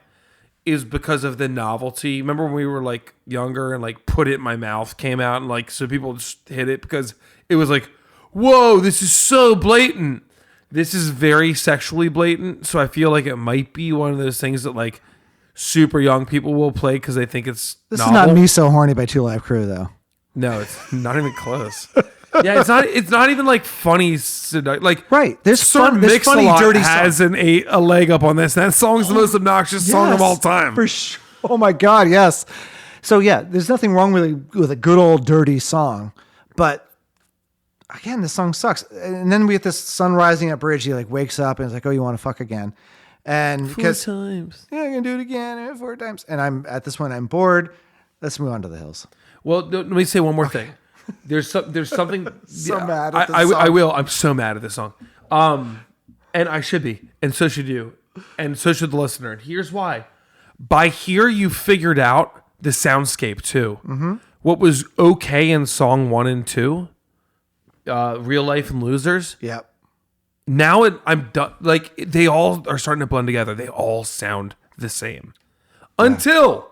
is because of the novelty. Remember when we were like younger and like Put It in My Mouth came out and like, so people just hit it because it was like, whoa, this is so blatant. This is very sexually blatant. So I feel like it might be one of those things that like super young people will play because they think it's This novel. is not Me So Horny by Two Live Crew though. No, it's not even close. Yeah, it's not even like funny. Like right, there's Sir there's funny dirty has songs. a leg up on this. And that song's the most obnoxious song of all time. For sure. Oh my God, yes. So yeah, there's nothing wrong with a good old dirty song, but again, this song sucks. And then we get this sun rising at bridge. He like wakes up and is like, "Oh, you want to fuck again?" And because times. yeah, I'm gonna do it again 4 times. And I'm at this point, I'm bored. Let's move on to the hills. Well, let me say one more thing. There's something. Mad at this I song. will. I'm so mad at this song. And I should be, and so should you, and so should the listener. And here's why. By here, you figured out the soundscape too. Mm-hmm. What was okay in song 1 and 2, Real Life and Losers. Yep. Now I'm done. Like they all are starting to blend together. They all sound the same until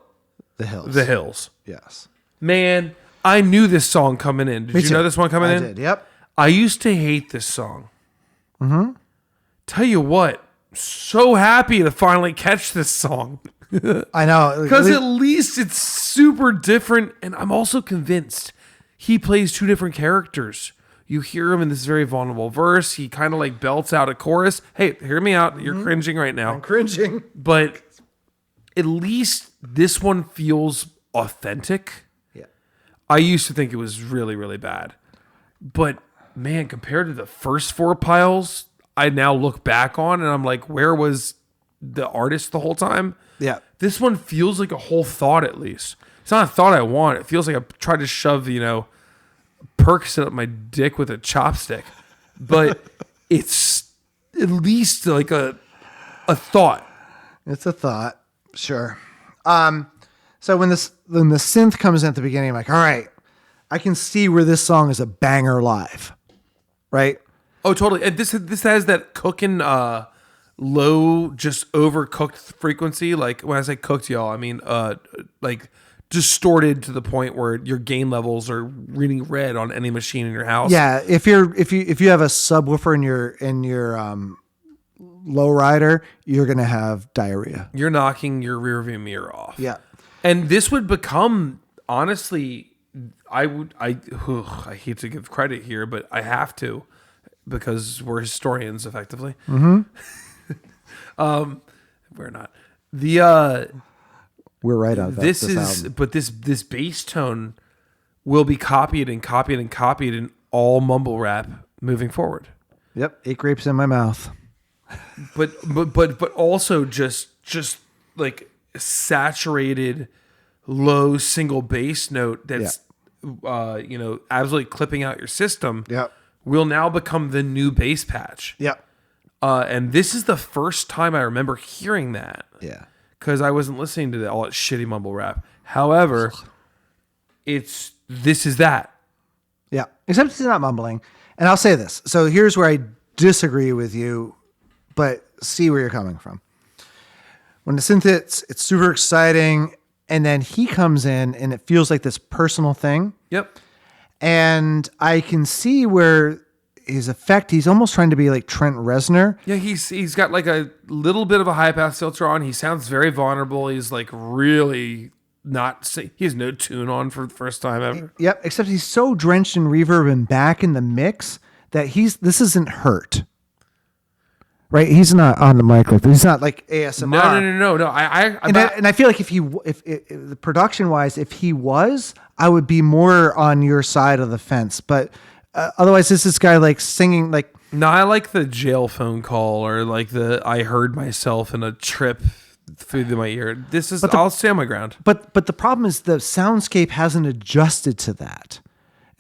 The hills. the hills. Yes. Man, I knew this song coming in. Did Me you too. know this one coming I in? did. Yep. I used to hate this song. Mm-hmm. Tell you what, so happy to finally catch this song. I know. Because at least it's super different, and I'm also convinced he plays 2 different characters. You hear him in this very vulnerable verse. He kind of like belts out a chorus. Hey, hear me out. You're cringing right now. I'm cringing. But at least this one feels authentic. Yeah. I used to think it was really, really bad. But man, compared to the first 4 piles, I now look back on and I'm like, where was the artist the whole time? Yeah. This one feels like a whole thought at least. It's not a thought I want. It feels like I tried to shove, Percocet up my dick with a chopstick. But it's at least like a thought. It's a thought. Sure. So when the synth comes in at the beginning, I'm like, all right, I can see where this song is a banger live. Right? Oh, totally. And this has that cooking low, just overcooked frequency. Like when I say cooked, y'all, I mean like distorted to the point where your gain levels are reading red on any machine in your house. Yeah. If you have a subwoofer in your lowrider, you're gonna have diarrhea. You're knocking your rearview mirror off. Yeah. And this would become, honestly, I hate to give credit here, but I have to, because we're historians effectively. Mm-hmm. We're not. We're right on that. This bass tone will be copied and copied and copied in all mumble rap moving forward. Yep. 8 grapes in my mouth. But also just like saturated low single bass note that's absolutely clipping out your system. Yep. Will now become the new bass patch. Yep. And this is the first time I remember hearing that. Yeah. Because I wasn't listening to all that shitty mumble rap. However, this is that. Yeah. Except he's not mumbling. And I'll say this. So here's where I disagree with you, but see where you're coming from. When the synth hits, it's super exciting. And then he comes in and it feels like this personal thing. Yep. And I can see where his effect, he's almost trying to be like Trent Reznor. Yeah, he's got like a little bit of a high pass filter on. He sounds very vulnerable. He's like really he has no tune on for the first time ever. Yep, except he's so drenched in reverb and back in the mix that this isn't hurt. Right? He's not on the mic like he's not like ASMR. No. I feel like if the production wise, if he was, I would be more on your side of the fence. But otherwise, this guy like singing like. No, I like the jail phone call or like I heard myself in a trip through my ear. I'll stand my ground. But the problem is the soundscape hasn't adjusted to that,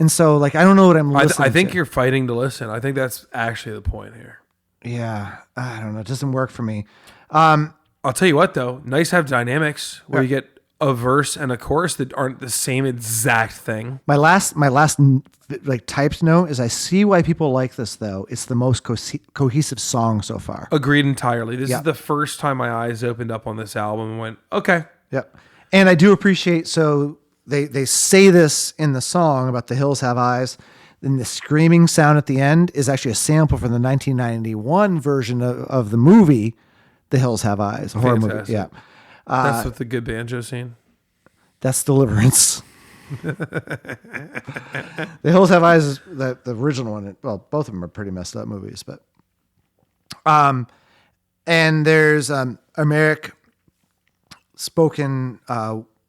and so like I don't know what I'm listening. I think to. you're fighting to listen. I think that's actually the point here. Yeah, I don't know. It doesn't work for me. I'll tell you what, though. Nice to have dynamics where you get a verse and a chorus that aren't the same exact thing. My last like typed note is I see why people like this though. It's the most cohesive song so far. Agreed entirely. This is the first time my eyes opened up on this album and went, okay. Yep. And I do appreciate, so they say this in the song about The Hills Have Eyes. Then the screaming sound at the end is actually a sample from the 1991 version of the movie The Hills Have Eyes, a horror movie. Yeah. That's with the good banjo scene. That's Deliverance. The Hills Have Eyes is the original one. Well, both of them are pretty messed up movies, but and there's Americ spoken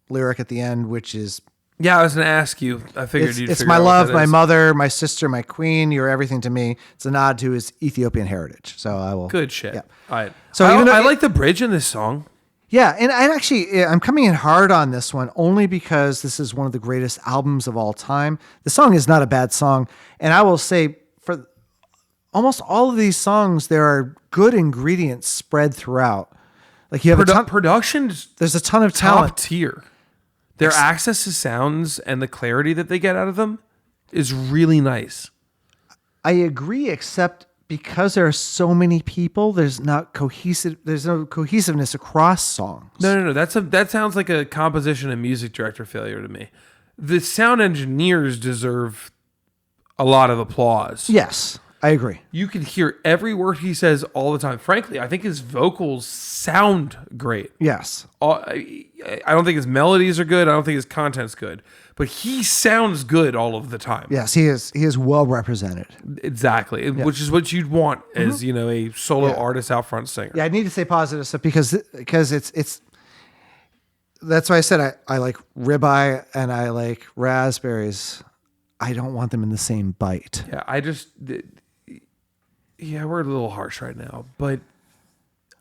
lyric at the end, which is Yeah, I was going to ask you. I figured you'd It's figure my out what love, that my is. mother, my sister, my queen. You're everything to me. It's a nod to his Ethiopian heritage. So I will. Good shit. Yeah. All right. So So even though I it- like the bridge in this song. Yeah, and I'm coming in hard on this one only because this is one of the greatest albums of all time. The song is not a bad song, and I will say for almost all of these songs, there are good ingredients spread throughout. Like you have Production is there's a ton of top talent. tier. Their access to sounds and the clarity that they get out of them is really nice. I agree, except because there are so many people, there's not cohesive. There's no cohesiveness across songs. No. That sounds like a composition and music director failure to me. The sound engineers deserve a lot of applause. Yes, I agree. You can hear every word he says all the time. Frankly, I think his vocals sound great. Yes, I don't think his melodies are good. I don't think his content's good. But he sounds good all of the time. yes, he is. He is well represented. Exactly. Which is what you'd want as, a solo Yeah. artist out front singer. Yeah, I need to say positive stuff because it's. That's why I said I like ribeye and I like raspberries. I don't want them in the same bite. Yeah, we're a little harsh right now, but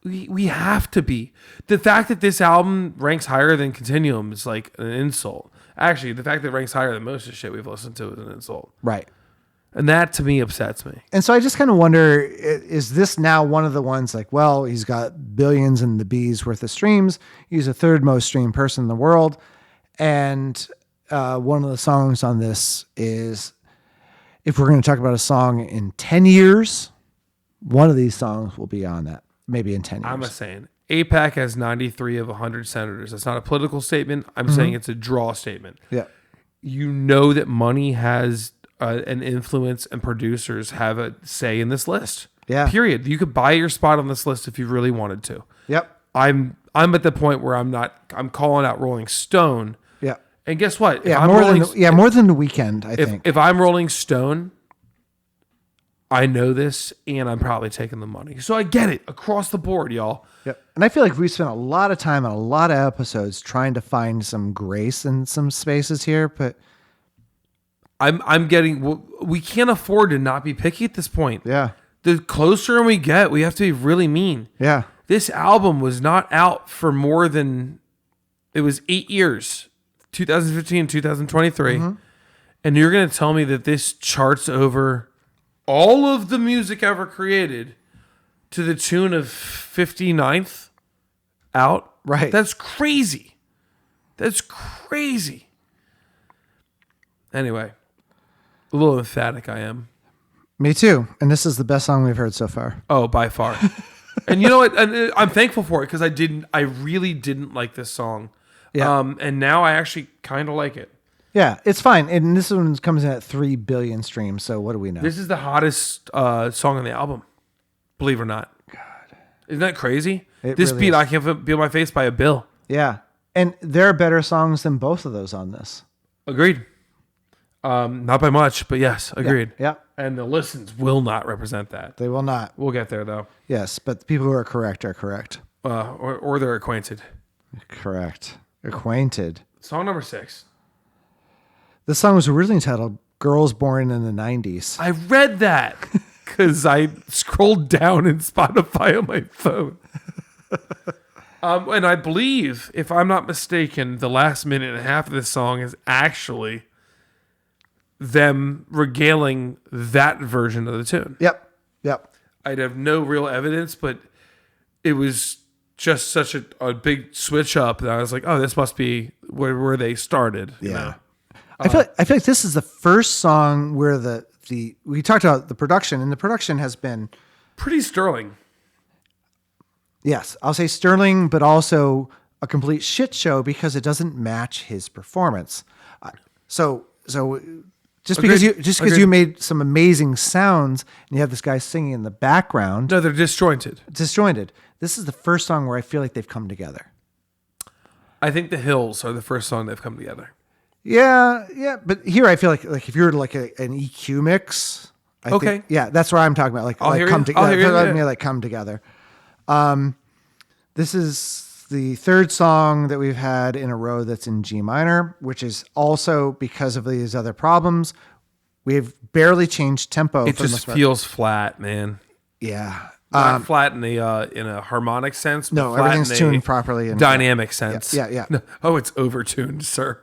we have to be. The fact that this album ranks higher than Continuum is like an insult. Actually, the fact that it ranks higher than most of the shit we've listened to is an insult. Right. And that to me upsets me. And so I just kind of wonder, is this now one of the ones like, well, he's got billions and the bees worth of streams. He's the third most streamed person in the world. And one of the songs on this is, if we're going to talk about a song in 10 years, one of these songs will be on that, maybe in 10 years. I'm saying APAC has 93 of 100 senators. That's not a political statement. I'm saying it's a draw statement. Yeah. You know that money has an influence and producers have a say in this list. Yeah. Period. You could buy your spot on this list if you really wanted to. Yep. I'm at the point where I'm calling out Rolling Stone. Yeah. And guess what? If Yeah. I'm More Rolling- than the Weeknd, I think. If I'm Rolling Stone, I know this and I'm probably taking the money. So I get it across the board, y'all. Yep. And I feel like we spent a lot of time on a lot of episodes trying to find some grace in some spaces here, but We can't afford to not be picky at this point. yeah. The closer we get, we have to be really mean. Yeah. This album was not out for more than, it was 8 years, 2015, 2023. And you're going to tell me that this charts over all of the music ever created to the tune of 59th out? Right. That's crazy. That's crazy. Anyway, a little emphatic I am. Me too. And this is the best song we've heard so far. Oh, by far. And you know what? And I'm thankful for it because I really didn't like this song. Yeah. And now I actually kind of like it. Yeah, it's fine. And this one comes in at 3 billion streams. So what do we know? This is the hottest song on the album, believe it or not. God, isn't that crazy? It This really beat is. I Can't Feel My Face by a bill. Yeah. And there are better songs than both of those on this. Agreed. Not by much, but yes, agreed. Yeah. And the listens will not represent that. They will not. We'll get there though. Yes, but the people who are correct are correct. Or they're acquainted. Correct. Acquainted. Song number 6. This song was originally titled Girls Born in the 90s. I read that because I scrolled down in Spotify on my phone. And I believe, if I'm not mistaken, the last minute and a half of this song is actually them regaling that version of the tune. Yep. Yep. I'd have no real evidence, but it was just such a big switch up that I was like, oh, this must be where they started. you know? I feel like this is the first song where the we talked about the production, and the production has been, Pretty sterling. yes, I'll say sterling, but also a complete shit show because it doesn't match his performance. So just because Agreed. you made some amazing sounds and you have this guy singing in the background, No, they're disjointed. disjointed. This is the first song where I feel like they've come together. I think The Hills are the first song they've come together. Yeah, but here I feel like if you were like an EQ mix, I Okay. think, yeah, that's what I'm talking about. Like I'll hear come you. together. I'll hear you, yeah. Like come together. This is the third song that we've had in a row that's in G minor, which is also because of these other problems. We've barely changed tempo. It just feels flat, man. Yeah. Not flat in a harmonic sense. But No, flat everything's in a tuned properly. Dynamic sense. Yeah. No, oh, it's overtuned, sir.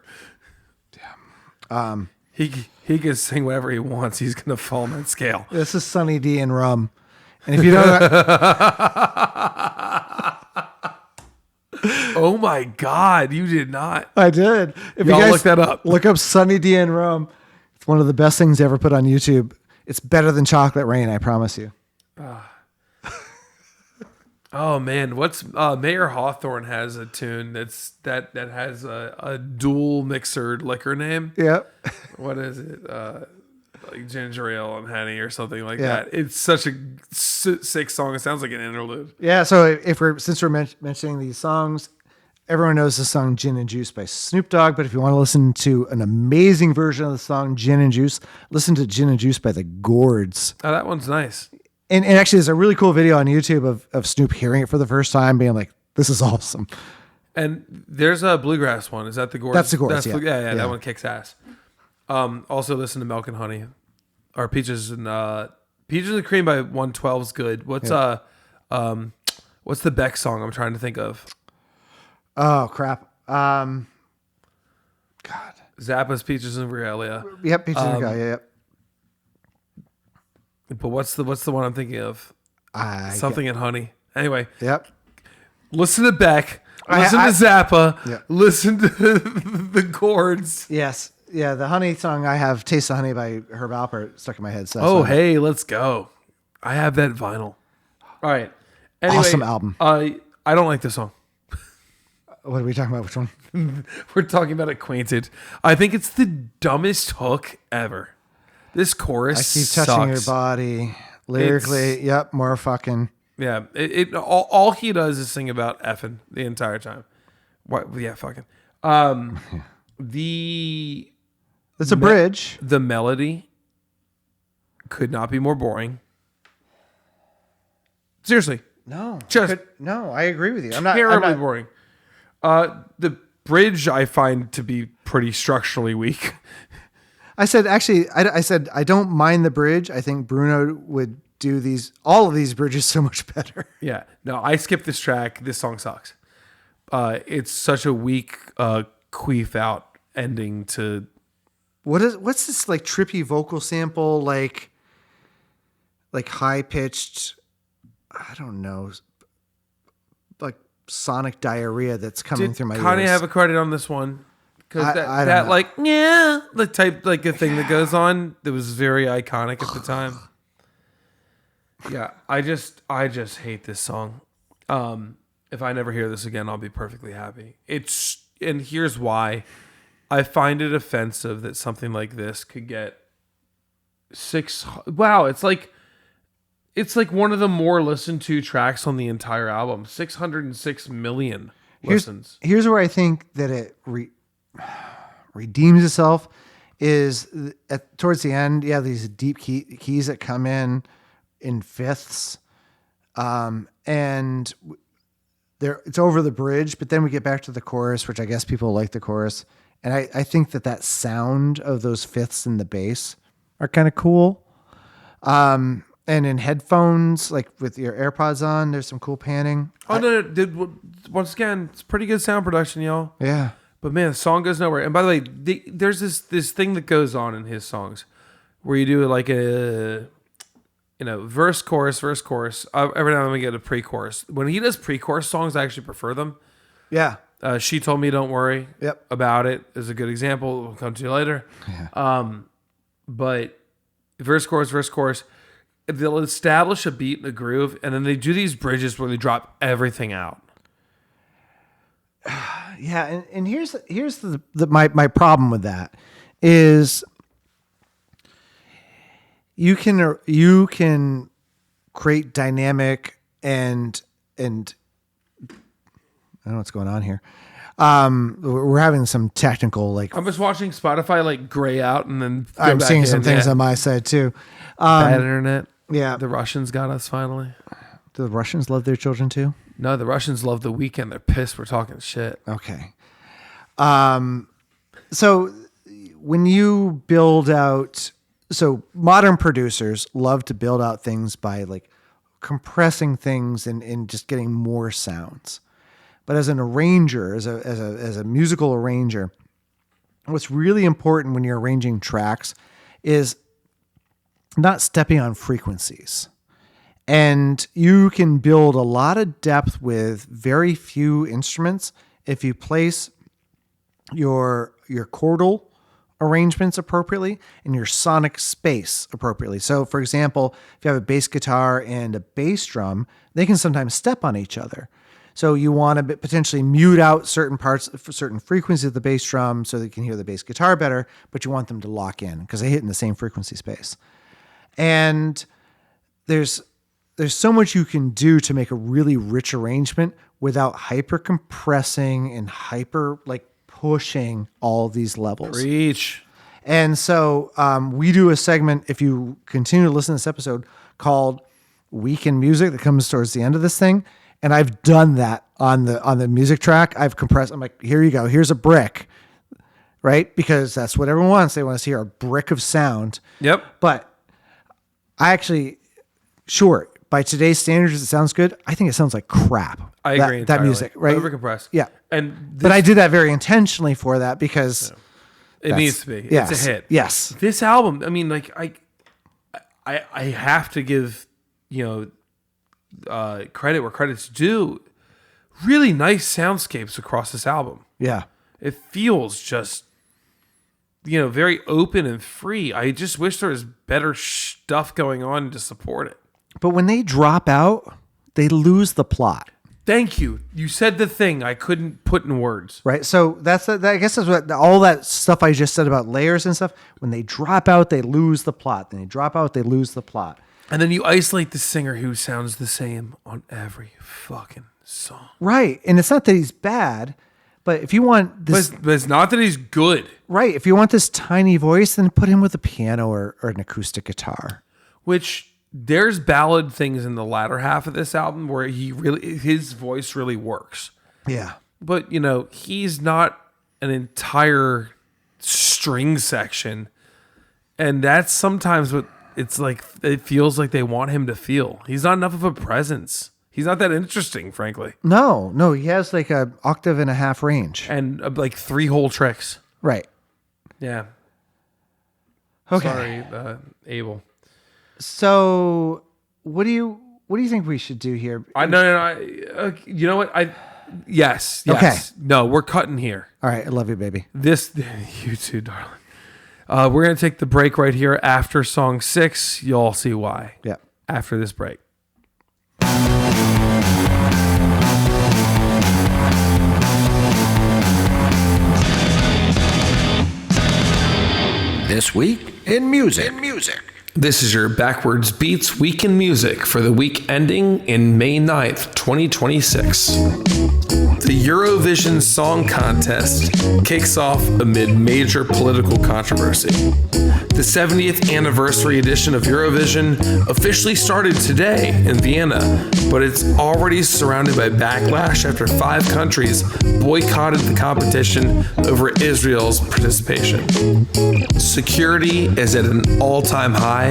Yeah. He can sing whatever he wants. He's gonna fall on that scale. This is Sunny D and Rum. And if you don't, oh my God, you did not. I did. If Y'all you guys look that up. Look up Sunny D and Rum. It's one of the best things ever put on YouTube. It's better than Chocolate Rain, I promise you. Oh man, what's Mayor Hawthorne has a tune that has a dual mixered liquor name. Yep. What is it? Like ginger ale and honey or something like Yeah. that. It's such a sick song. It sounds like an interlude. Yeah. So since we're mentioning these songs, everyone knows the song "Gin and Juice" by Snoop Dogg. But if you want to listen to an amazing version of the song "Gin and Juice," listen to "Gin and Juice" by the Gourds. Oh, that one's nice. And actually, there's a really cool video on YouTube of Snoop hearing it for the first time, being like, "This is awesome." And there's a bluegrass one. Is that the Gourds? That's the Gourds, yeah. Yeah. That one kicks ass. Also listen to Milk and Honey, or Peaches and Cream by 112 is good. What's the Beck song I'm trying to think of? Oh crap! God. Zappa's Peaches and Regalia. Yep, Peaches and Regalia. Yep. But what's the one I'm thinking of? Something in Honey. Anyway. Yep. Listen to Beck. Listen to Zappa. Yeah. Listen to the Gourds. Yes. Yeah, the Honey song I have, "Taste of Honey" by Herb Alpert, stuck in my head. So that's Oh, fine. hey, let's go. I have that vinyl. All right. Anyway, Awesome album. I don't like this song. What are we talking about? Which one? We're talking about Acquainted. I think it's the dumbest hook ever. This chorus I keep touching your sucks. body. Lyrically, yep, more fucking. Yeah, all he does is sing about effing the entire time. What? Yeah, fucking. It's a bridge. The melody could not be more boring. Seriously, No. Just- no, I agree with you. I'm not terribly boring. The bridge I find to be pretty structurally weak. I said I don't mind the bridge. I think Bruno would do all of these bridges so much better. Yeah, no, I skipped this track. This song sucks. It's such a weak queef out ending to. What's this like trippy vocal sample like high pitched, I don't know, like sonic diarrhea that's coming through my ears. Did Kanye have a credit on this one? Because I don't that know. like yeah, the type like the thing that goes on that was very iconic at the time. Yeah, I just hate this song. If I never hear this again, I'll be perfectly happy. And here's why. I find it offensive that something like this could get wow, it's like one of the more listened to tracks on the entire album. 606 million listens. Here's where I think that it redeems itself is towards the end. Yeah, these deep keys that come in fifths, and it's over the bridge. But then we get back to the chorus, which I guess people like the chorus, and I think that sound of those fifths in the bass are kind of cool. And in headphones, like with your AirPods on, there's some cool panning. Oh no! Once again, it's pretty good sound production, y'all. Yeah. But man, the song goes nowhere. And by the way, there's this thing that goes on in his songs where you do like a verse, chorus. Every now and then we get a pre-chorus. When he does pre-chorus songs, I actually prefer them. Yeah. She Told Me Don't Worry Yep. About It is a good example. We'll come to you later. Yeah. But verse, chorus, they'll establish a beat and a groove, and then they do these bridges where they drop everything out. Yeah, and here's my problem with that is you can create dynamic and I don't know what's going on here. We're having some technical I'm just watching Spotify like gray out, and then I'm seeing some things on my side too. Bad internet. Yeah, The Russians got us finally. do the Russians love their children too? No, the Russians love The Weeknd. They're pissed we're talking shit. Okay. So when you build out, so modern producers love to build out things by like compressing things and just getting more sounds. But as an arranger, as a musical arranger, what's really important when you're arranging tracks is not stepping on frequencies. And you can build a lot of depth with very few instruments if you place your chordal arrangements appropriately and your sonic space appropriately. So for example, if you have a bass guitar and a bass drum, they can sometimes step on each other. So you want to potentially mute out certain parts, certain frequencies of the bass drum so that you can hear the bass guitar better, but you want them to lock in because they hit in the same frequency space. And there's so much you can do to make a really rich arrangement without hyper compressing and hyper like pushing all these levels. Preach. And so we do a segment, if you continue to listen to this episode, called Weekend Music that comes towards the end of this thing. And I've done that on the music track. I've compressed. I'm like, here you go. Here's a brick, right? Because that's what everyone wants. They want to hear a brick of sound. Yep. But I actually, sure, by today's standards, it sounds good. I think it sounds like crap. I agree. That entirely. music, right? Overcompressed. Yeah. But I did that very intentionally for that because it needs to be. Yes, It's a hit. Yes. This album, I mean, like I have to give, credit where credit's due. Really nice soundscapes across this album. Yeah. It feels just, very open and free. I just wish there was better stuff going on to support it. But when they drop out, they lose the plot. Thank you. You said the thing I couldn't put in words. Right. So I guess that's what all that stuff I just said about layers and stuff. When they drop out, they lose the plot. Then they drop out, they lose the plot. And then you isolate the singer who sounds the same on every fucking song. Right. And it's not that he's bad, but if you want this, But it's not that he's good. right. If you want this tiny voice, then put him with a piano or an acoustic guitar. Which there's ballad things in the latter half of this album where his voice really works. Yeah. But, he's not an entire string section. And that's sometimes what it's like, it feels like they want him to feel. He's not enough of a presence. He's not that interesting, frankly. No, he has like an octave and a half range. And like 3 whole tricks. Right. Yeah. Okay. Sorry, Able. So what do you think we should do here? You know what? Yes. Okay. No, we're cutting here. All right. I love you, baby. You too, darling. We're going to take the break right here after song 6. You'll see why. Yeah. After this break. This week in music. This is your Backwards Beats Week in Music for the week ending in May 9th, 2026. The Eurovision Song Contest kicks off amid major political controversy. The 70th anniversary edition of Eurovision officially started today in Vienna, but it's already surrounded by backlash after 5 countries boycotted the competition over Israel's participation. Security is at an all-time high.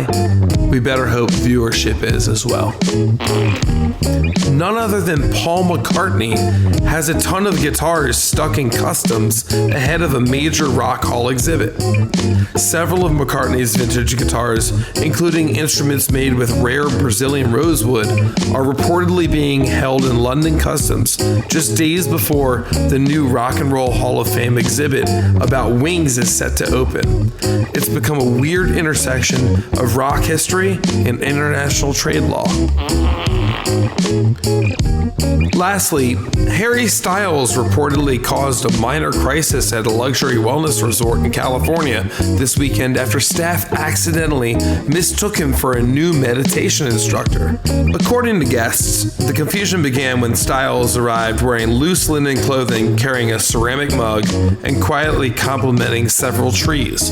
We better hope viewership is as well. None other than Paul McCartney has a ton of guitars stuck in customs ahead of a major Rock Hall exhibit. Several of McCartney's vintage guitars, including instruments made with rare Brazilian rosewood, are reportedly being held in London Customs just days before the new Rock and Roll Hall of Fame exhibit about Wings is set to open. It's become a weird intersection of rock history and international trade law. Lastly, Harry Styles reportedly caused a minor crisis at a luxury wellness resort in California this weekend after staff accidentally mistook him for a new meditation instructor. According to guests, the confusion began when Styles arrived wearing loose linen clothing, carrying a ceramic mug, and quietly complimenting several trees.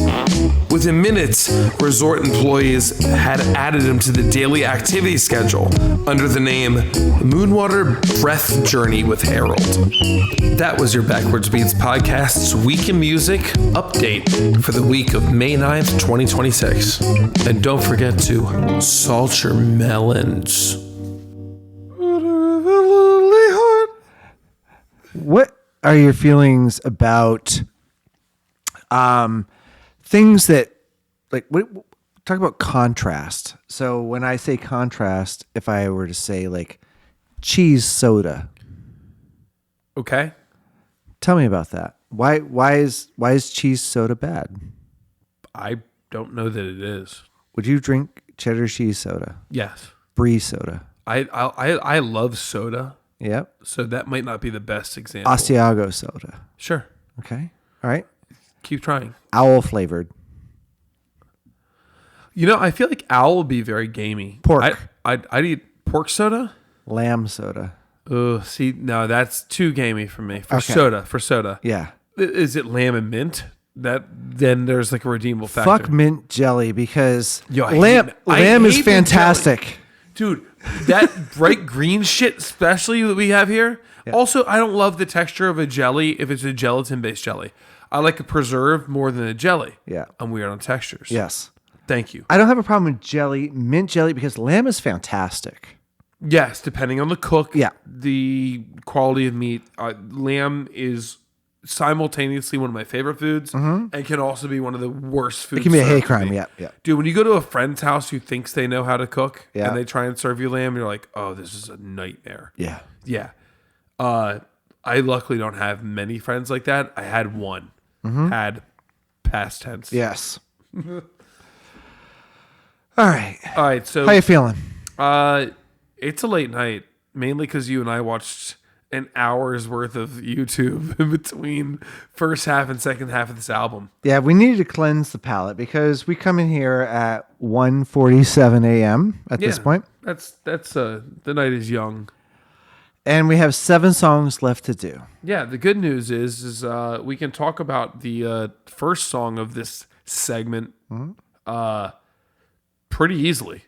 Within minutes, resort employees had had added him to the daily activity schedule under the name Moonwater Breath Journey with Harold. That was your Backwards Beats Podcast's Week in Music update for the week of May 9th, 2026. And don't forget to salt your melons. What are your feelings about things that, like, talk about contrast? So when I say contrast, if I were to say like cheese soda, Okay. tell me about that. Why is cheese soda bad? I don't know that it is. Would you drink cheddar cheese soda, Yes. brie soda? I love soda, Yep. so that might not be the best example. Asiago soda. Sure. Okay. All right. Keep trying. Owl flavored. You know, I feel like owl would be very gamey. Pork. I'd eat pork soda. Lamb soda. Oh, see, no, that's too gamey for me. For Okay. soda. Yeah. Is it lamb and mint? Then there's like a redeemable factor. Fuck mint jelly because Yo, I lamb hate is mint fantastic. Dude, that bright green shit, especially that we have here. Yeah. Also, I don't love the texture of a jelly if it's a gelatin-based jelly. I like a preserve more than a jelly. Yeah. I'm weird on textures. Yes. Thank you. I don't have a problem with jelly, mint jelly, because lamb is fantastic. Yes, depending on the cook, Yeah. the quality of meat. Lamb is simultaneously one of my favorite foods and can also be one of the worst foods. It can be a hate served to crime. me. Yeah. Yeah. Dude, when you go to a friend's house who thinks they know how to cook Yeah. and they try and serve you lamb, you're like, oh, this is a nightmare. Yeah. Yeah. I luckily don't have many friends like that. I had one. Had past tense. Yes. All right. All right. So How you feeling? it's a late night, mainly because you and I watched an hour's worth of YouTube in between first half and second half of this album. Yeah, we needed to cleanse the palate because we come in here at 1:47 a.m. at this point, That's the night is young. and we have 7 songs left to do. Yeah, the good news is we can talk about the first song of this segment pretty easily.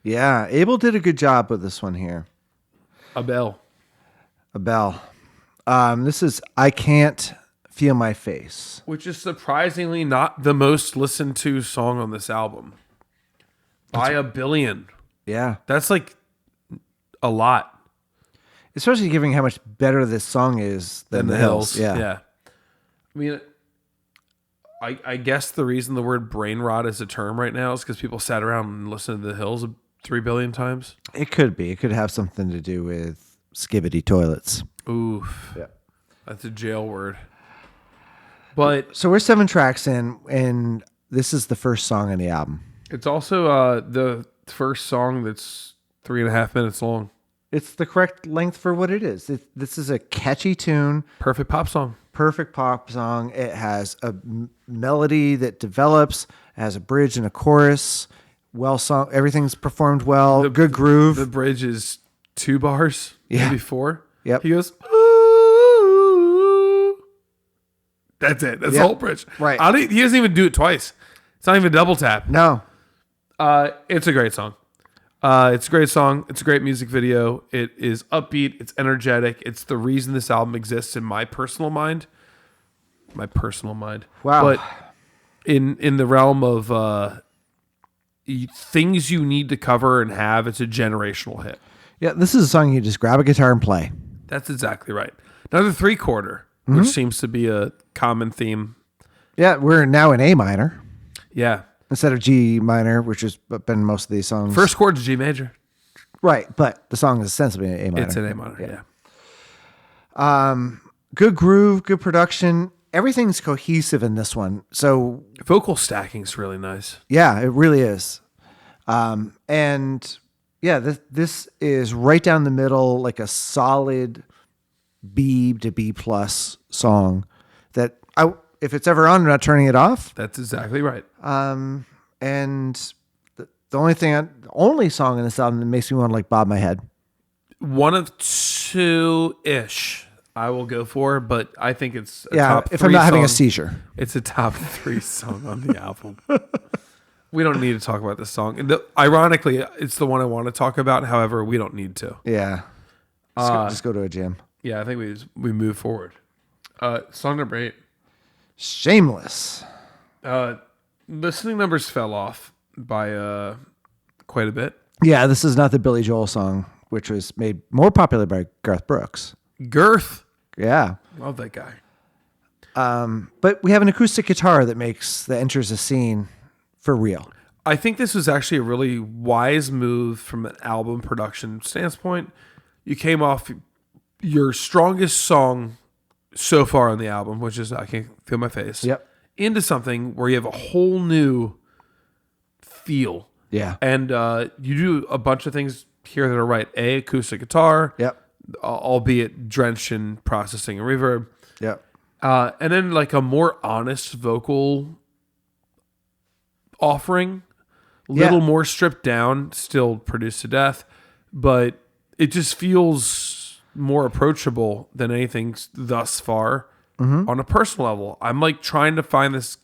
Yeah, Able did a good job with this one here. Abel. This is I Can't Feel My Face. Which is surprisingly not the most listened to song on this album. By a billion. Yeah. That's like a lot. Especially given how much better this song is than The Hills. Yeah. I mean, I guess the reason the word brain rot is a term right now is because people sat around and listened to The Hills 3 billion times. It could be. It could have something to do with skibbity toilets. Oof. Yeah. That's a jail word. But So we're 7 tracks in, and this is the first song on the album. it's also the first song that's 3.5 minutes long. It's the correct length for what it is. This is a catchy tune, Perfect pop song. perfect pop song. It has a melody that develops, it has a bridge and a chorus. Well sung, everything's performed well. Good groove. The bridge is 2 bars, Yeah. maybe 4. Yep. He goes, ooh. That's it. That's the Yep. whole bridge. Right. He doesn't even do it twice. It's not even a double tap. No. It's a great song. It's a great song. It's a great music video. It is upbeat. It's energetic. It's the reason this album exists in my personal mind. Wow. But in the realm of things you need to cover and have, it's a generational hit. Yeah, this is a song you just grab a guitar and play. That's exactly right. Another 3/4, which seems to be a common theme. Yeah, we're now in A minor Yeah. instead of G minor, which has been most of these songs. First chord is G major. Right, but the song is essentially in A minor. It's an A minor. Yeah. Good groove, good production. Everything's cohesive in this one. So Vocal stacking is really nice. yeah, it really is. And yeah, this is right down the middle, like a solid B to B plus song that if it's ever on, I'm not turning it off. That's exactly right. And the only song in this album that makes me want to like bob my head. One of 2-ish I will go for, but I think it's a Yeah, top if 3 I'm not having a song. seizure. It's a top 3 song on the album. We don't need to talk about this song. And ironically, it's the one I want to talk about. However, we don't need to. Yeah. Just go to a gym. Yeah, I think we move forward. Song number 8. Shameless. Listening numbers fell off by quite a bit. Yeah, this is not the Billy Joel song, which was made more popular by Garth Brooks. Girth. Yeah. Love that guy. But we have an acoustic guitar that enters the scene for real. I think this was actually a really wise move from an album production standpoint. You came off your strongest song so far on the album, which is I Can't Feel My Face, Yep. into something where you have a whole new feel. Yeah. And you do a bunch of things here that are right. Acoustic guitar, Yep. Albeit drenched in processing and reverb. Yep. And then like a more honest vocal offering, little more stripped down, still produced to death, but it just feels more approachable than anything thus far on a personal level. I'm like trying to find this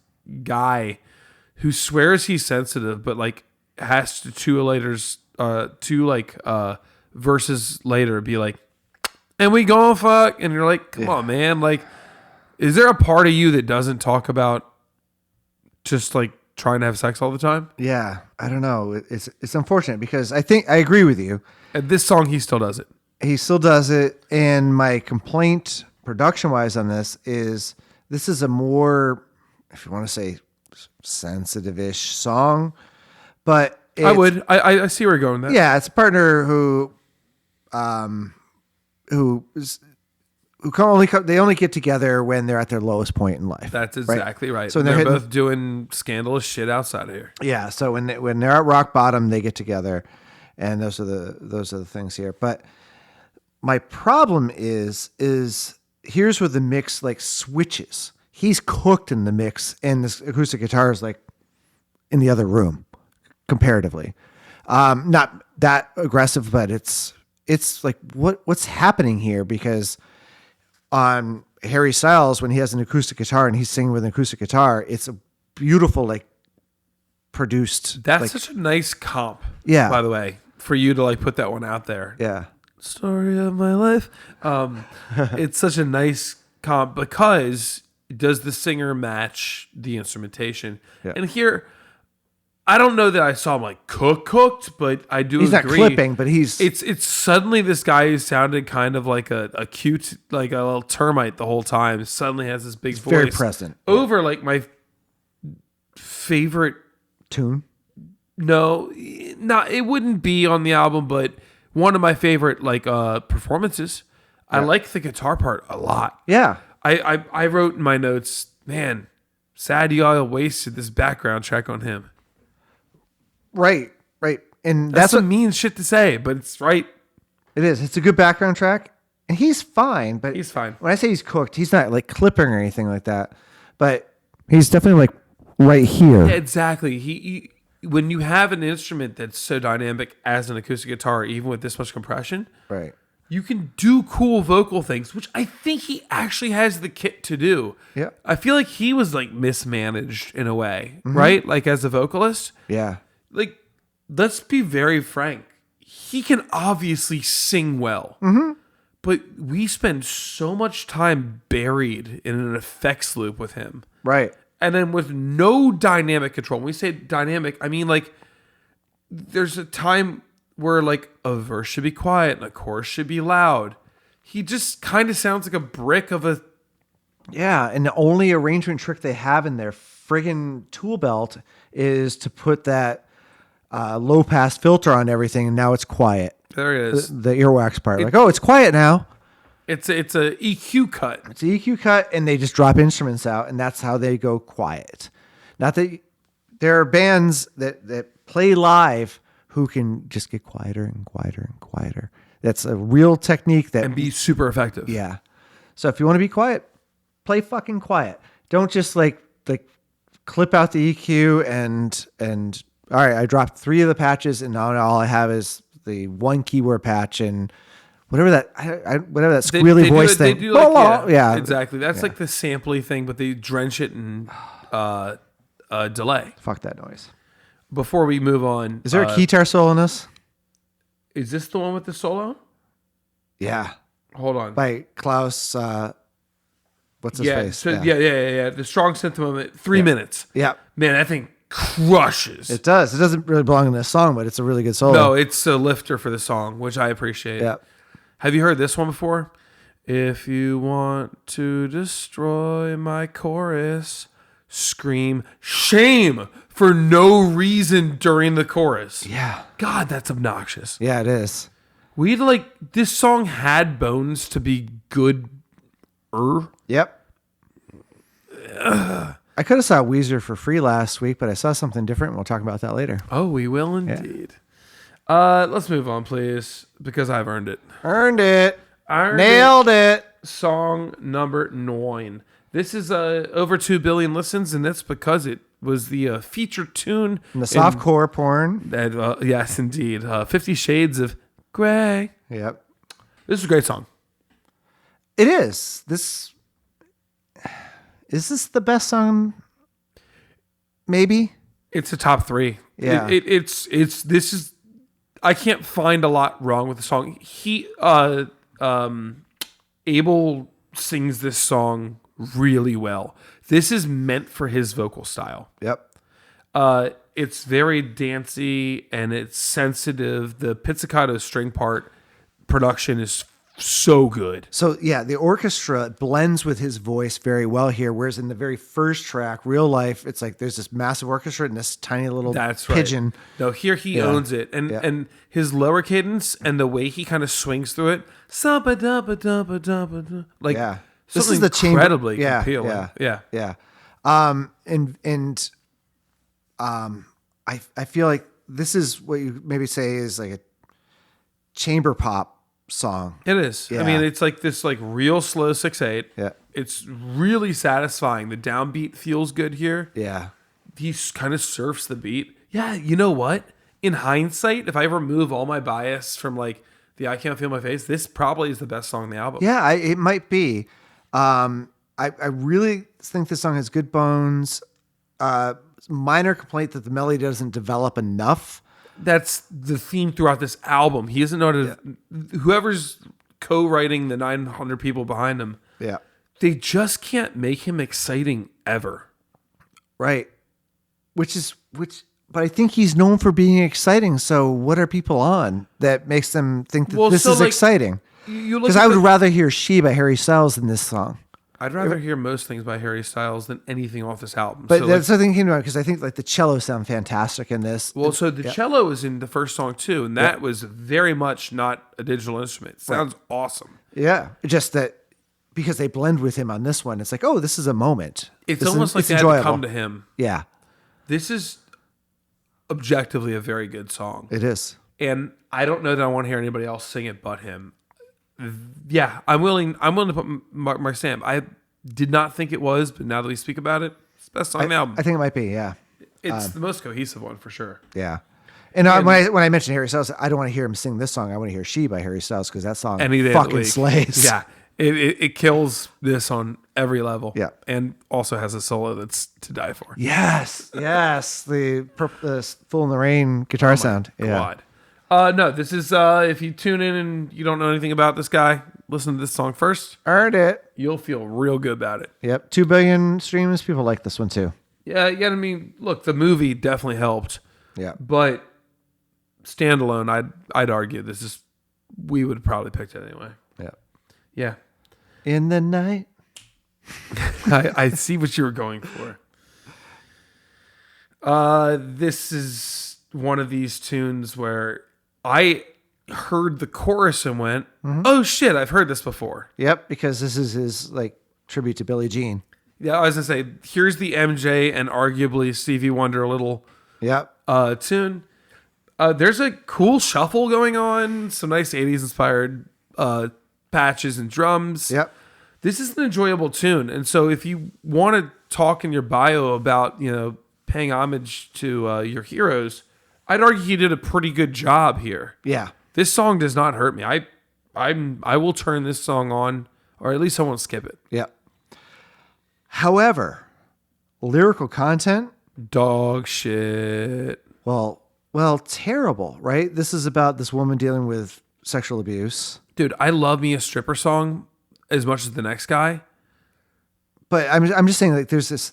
guy who swears he's sensitive, but like has to verses later be like, and we gonna fuck, and you're like, come on, man. Like, is there a part of you that doesn't talk about just like trying to have sex all the time? Yeah. I don't know. It's unfortunate because I think I agree with you. And this song, he still does it. He still does it. And my complaint production wise on this is a more, if you want to say sensitive-ish song, but I see where you're going with that. Yeah. It's a partner they only get together when they're at their lowest point in life. That's exactly right. So they're both doing scandalous shit outside of here. Yeah. So when they're at rock bottom, they get together, and those are the things here. But my problem is here's where the mix like switches. He's cooked in the mix, and this acoustic guitar is like in the other room comparatively. Not that aggressive, but it's like what's happening here, because on Harry Styles, when he has an acoustic guitar and he's singing with an acoustic guitar, it's a beautiful, like produced. That's like, such a nice comp. Yeah. By the way, for you to like put that one out there. Yeah. Story of my life. It's such a nice comp because does the singer match the instrumentation? Yeah. And here, I don't know that I saw him like cooked, but I do He's agree. not clipping, but it's suddenly this guy who sounded kind of like a cute, like a little termite the whole time suddenly has this big voice. very present. Over like my favorite Tune. No, not it wouldn't be on the album, but one of my favorite like performances. I like the guitar part a lot. Yeah. I wrote in my notes, man, sad y'all wasted this background track on him. Right. And That's that's what some mean shit to say, but it's right. it is. It's a good background track, and he's fine. But He's fine. When I say he's cooked, he's not like clipping or anything like that. But he's definitely like right here. Yeah, exactly. He when you have an instrument that's so dynamic as an acoustic guitar, even with this much compression, Right. you can do cool vocal things, which I think he actually has the kit to do. Yeah. I feel like he was like mismanaged in a way, right? Like as a vocalist. Yeah. Like, let's be very frank. He can obviously sing well, but we spend so much time buried in an effects loop with him. Right. And then with no dynamic control. When we say dynamic, I mean like there's a time where like a verse should be quiet and a chorus should be loud. He just kind of sounds like a brick of a... Yeah, and the only arrangement trick they have in their friggin' tool belt is to put that low pass filter on everything, and now it's quiet. There it is. The earwax part. Like, oh, it's quiet now. It's a EQ cut. It's an EQ cut, and they just drop instruments out, and that's how they go quiet. Not that there are bands that play live who can just get quieter and quieter and quieter. That's a real technique that... And be super effective. Yeah. So if you want to be quiet, play fucking quiet. Don't just like clip out the EQ and all right, I dropped 3 of the patches and now all I have is the one keyword patch and whatever that squealy voice thing. They do like, yeah, exactly. That's like the sampley thing, but they drench it in delay. Fuck that noise. before we move on, Is there a guitar solo in this? is this the one with the solo? Yeah. Hold on. By Klaus, what's his yeah, face? so, yeah. The strong synth moment, 3 minutes. Yeah. Man, that thing crushes. It does. It doesn't really belong in this song, but it's a really good solo. No, it's a lifter for the song, which I appreciate. Yeah. Have you heard this one before? If you want to destroy my chorus, scream shame for no reason during the chorus. Yeah. God, that's obnoxious. Yeah, it is. This song had bones to be good. Yep. I could have saw Weezer for free last week, but I saw something different. We'll talk about that later. Oh, we will indeed. Let's move on, please, because I've earned it. Earned it. Nailed it. Song number 9. This is over 2 billion listens, and that's because it was the feature tune And the softcore porn. Yes, indeed. 50 Shades of Grey. Yep. This is a great song. It is. Is this the best song? Maybe. It's a top 3. Yeah. This is. I can't find a lot wrong with the song. Able sings this song really well. This is meant for his vocal style. Yep. It's very dancey and it's sensitive. The pizzicato string part production is so good. So yeah, the orchestra blends with his voice very well here. Whereas in the very first track, Real Life, it's like there's this massive orchestra and this tiny little pigeon. Right. No, here he owns it, and his lower cadence and the way he kind of swings through it, like this is the incredibly chamber. appealing. Yeah. I feel like this is what you maybe say is like a chamber pop song. It is. Yeah. I mean, it's like this real slow 6/8. Yeah. It's really satisfying. The downbeat feels good here. Yeah. He kind of surfs the beat. Yeah, you know what? In hindsight, if I remove all my bias from the I Can't Feel My Face, this probably is the best song on the album. Yeah, it might be. I really think this song has good bones. Minor complaint that the melody doesn't develop enough. That's the theme throughout this album. He doesn't know how to. Whoever's co-writing the 900 people behind him, they just can't make him exciting ever. Right. But I think he's known for being exciting. So what are people on that makes them think that this is exciting? Because I would rather hear She by Harry Styles than this song. I'd rather hear most things by Harry Styles than anything off this album. But that's the thing came about because I think the cello sound fantastic in this. Well, so the cello is in the first song too, and that was very much not a digital instrument. It sounds awesome. Yeah, just that because they blend with him on this one, it's like, oh, this is a moment. It's almost like they had to come to him. Yeah. This is objectively a very good song. It is. And I don't know that I want to hear anybody else sing it but him. Yeah, I'm willing to put my stamp. I did not think it was, but now that we speak about it, it's the best song on the album. I think it might be, yeah. It's the most cohesive one for sure. Yeah. And when I mentioned Harry Styles, I don't want to hear him sing this song. I want to hear She by Harry Styles because that song fucking slays. Yeah. It kills this on every level. Yeah. And also has a solo that's to die for. Yes. Yes. The Full in the Rain guitar sound. God. No, this is if you tune in and you don't know anything about this guy, listen to this song first. Earned it. You'll feel real good about it. Yep. 2 billion streams. People like this one too. Yeah. I mean, look, the movie definitely helped. Yeah. But standalone, I'd argue we would have probably picked it anyway. Yeah. Yeah. In the night. I see what you were going for. This is one of these tunes where I heard the chorus and went, oh shit, I've heard this before. Yep, because this is his tribute to Billie Jean. Yeah, I was gonna say, here's the MJ and arguably Stevie Wonder little tune. There's a cool shuffle going on, some nice 80s inspired patches and drums. Yep. This is an enjoyable tune. And so if you want to talk in your bio about, paying homage to your heroes, I'd argue he did a pretty good job here. Yeah. This song does not hurt me. I will turn this song on, or at least I won't skip it. Yeah. However, lyrical content, dog shit. Well, terrible, right? This is about this woman dealing with sexual abuse. Dude, I love me a stripper song as much as the next guy. But I'm just saying, like, there's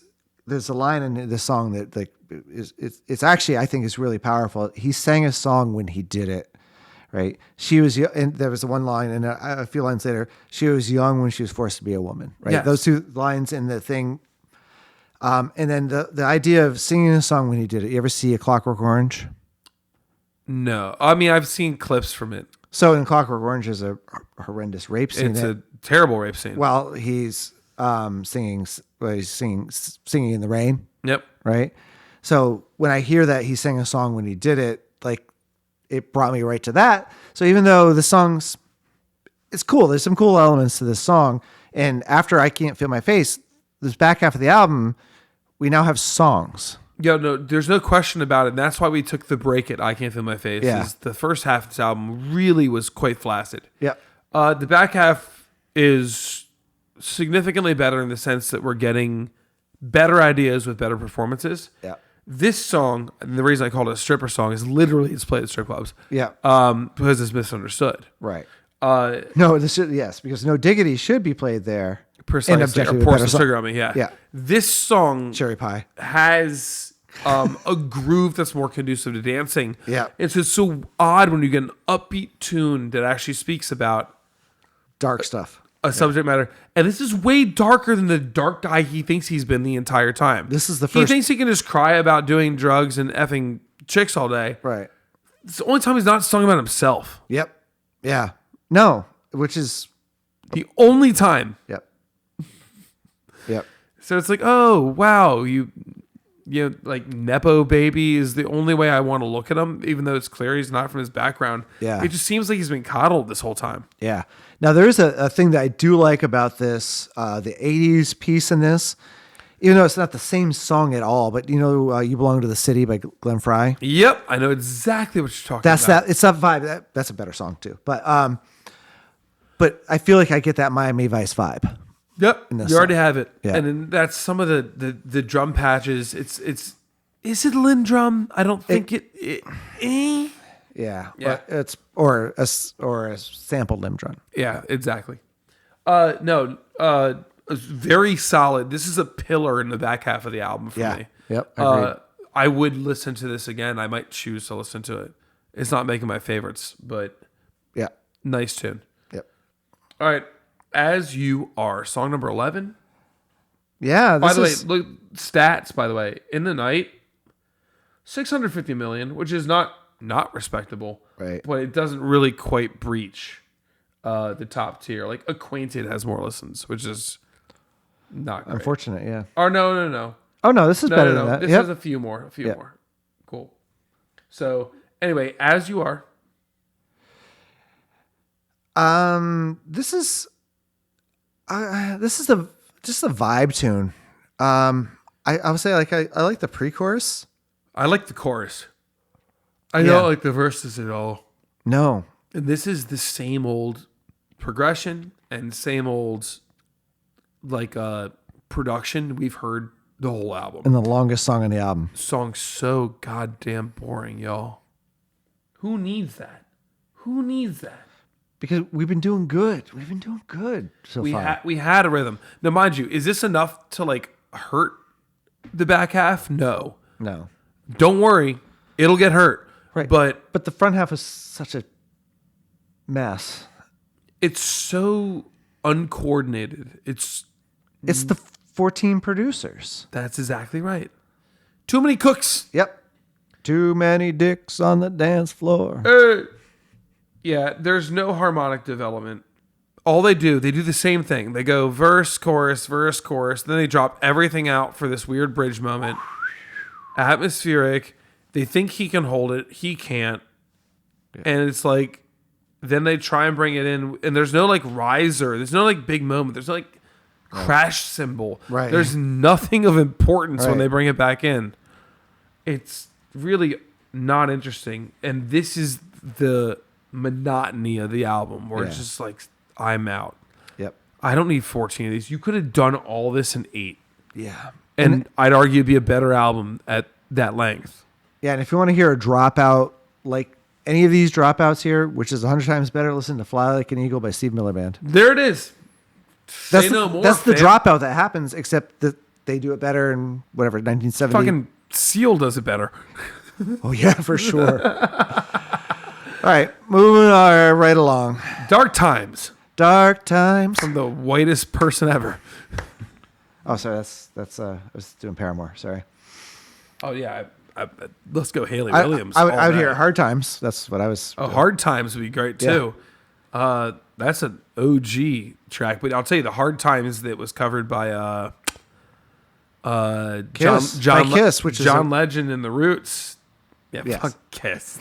a line in this song that like it's actually, I think, is really powerful. He sang a song when he did it, right? She was, and there was one line, and a few lines later, she was young when she was forced to be a woman, right? Yes. Those two lines in the thing. And then the idea of singing a song when he did it. You ever see A Clockwork Orange? No. I mean, I've sing clips from it. So in Clockwork Orange is a horrendous rape scene. It's a terrible rape scene. Well, he's singing in the rain, Yep. right? So when I hear that he sang a song when he did it, like, it brought me right to that. So even though the song's, it's cool. There's some cool elements to this song. And after I Can't Feel My Face, this back half of the album, we now have songs. Yeah, no, there's no question about it. And that's why we took the break at I Can't Feel My Face. Yeah. Is the first half of this album really was quite flaccid. Yeah. The back half is significantly better in the sense that we're getting better ideas with better performances. Yeah. This song, and the reason I called it a stripper song, is literally it's played at strip clubs. Yeah. Because it's misunderstood. Right. Uh, No, yes, because No Diggity should be played there. Precisely. objectively Or Pour better Some song. Sugar on Me, yeah. Yeah. This song Cherry Pie. has a groove that's more conducive to dancing. Yeah. It's just so odd when you get an upbeat tune that actually speaks about Dark stuff. a subject matter. And this is way darker than the dark guy he thinks he's been the entire time. This is the He first- thinks he can just cry about doing drugs and effing chicks all day. Right. It's the only time he's not sung about himself. Yep. Yeah. No, which is, The only time. yep. Yep. So it's like, oh, wow, you know, like Nepo baby is the only way I want to look at him, even though it's clear he's not from his background. Yeah. It just seems like he's been coddled this whole time. Yeah. Now there is a thing that I do like about this, the 80s piece in this, even though it's not the same song at all, but You Belong to the City by Glenn Frey. Yep, I know exactly what you're talking That's about. that. It's that vibe. That's a better song too. But I feel like I get that Miami Vice vibe. Yep, this you already song. have it. Yeah. And then that's some of the drum patches. It's is it Lindrum? I don't think it Yeah. Yeah. But it's or a sampled limb drum. Yeah, exactly. It's very solid. This is a pillar in the back half of the album for Yeah. me. Yep. Agreed. I would listen to this again. I might choose to listen to it. It's not making my favorites, but Yeah. nice tune. Yep. All right. As You Are, song number 11. Yeah. By This the way, is, look, stats, by the way. In the Night, 650 million, which is not respectable. Right. But it doesn't really quite breach the top tier. Like Acquainted has more listens, which is not great. unfortunate. Yeah. Or no. Oh no, this is better than that. This Yep. has a few more. Yep. More. Cool. So anyway, As You Are. This is just a vibe tune. I would say I like the pre-chorus. I like the chorus. I don't like the verses at all. No. And this is the same old progression and same old production we've heard the whole album. And the longest song on the album. Song's so goddamn boring, y'all. Who needs that? Who needs that? Because we've been doing good. We've been doing good so far. We had a rhythm. Now, mind you, is this enough to hurt the back half? No. No. Don't worry, it'll get hurt. Right. But the front half is such a mess. it's so uncoordinated. It's It's the 14 producers. that's exactly right. Too many cooks. Yep. Too many dicks on the dance floor. Yeah, there's no harmonic development. All they do the same thing. They go verse, chorus, then they drop everything out for this weird bridge moment. Atmospheric. They think he can hold it. He can't. Yeah. And it's like, then they try and bring it in, and there's no riser. There's no big moment. There's no crash cymbal. Right. There's nothing of importance when Right. they bring it back in. It's really not interesting. And this is the monotony of the album where it's just I'm out. Yep. I don't need 14 of these. You could have done all this in 8. Yeah. And I'd argue it'd be a better album at that length. Yeah, and if you want to hear a dropout, like any of these dropouts here, which is 100 times better, listen to Fly Like an Eagle by Steve Miller Band. There it is. That's Say no more, that's the fam. dropout that happens, except that they do it better in whatever 1970. Fucking Seal does it better. Oh yeah, for sure. All right, moving right along. Dark Times Dark Times. from the whitest person ever. Oh, sorry, that's I was doing Paramore. Sorry. Oh yeah, let's go Haley I Williams. would all hear day. Hard Times. That's what I was. Oh, Hard Times would be great too. That's an OG track, but I'll tell you the Hard Times that was covered by Kiss. John By Kiss, which is John Legend and the Roots. Yeah, Yes. fuck Kiss.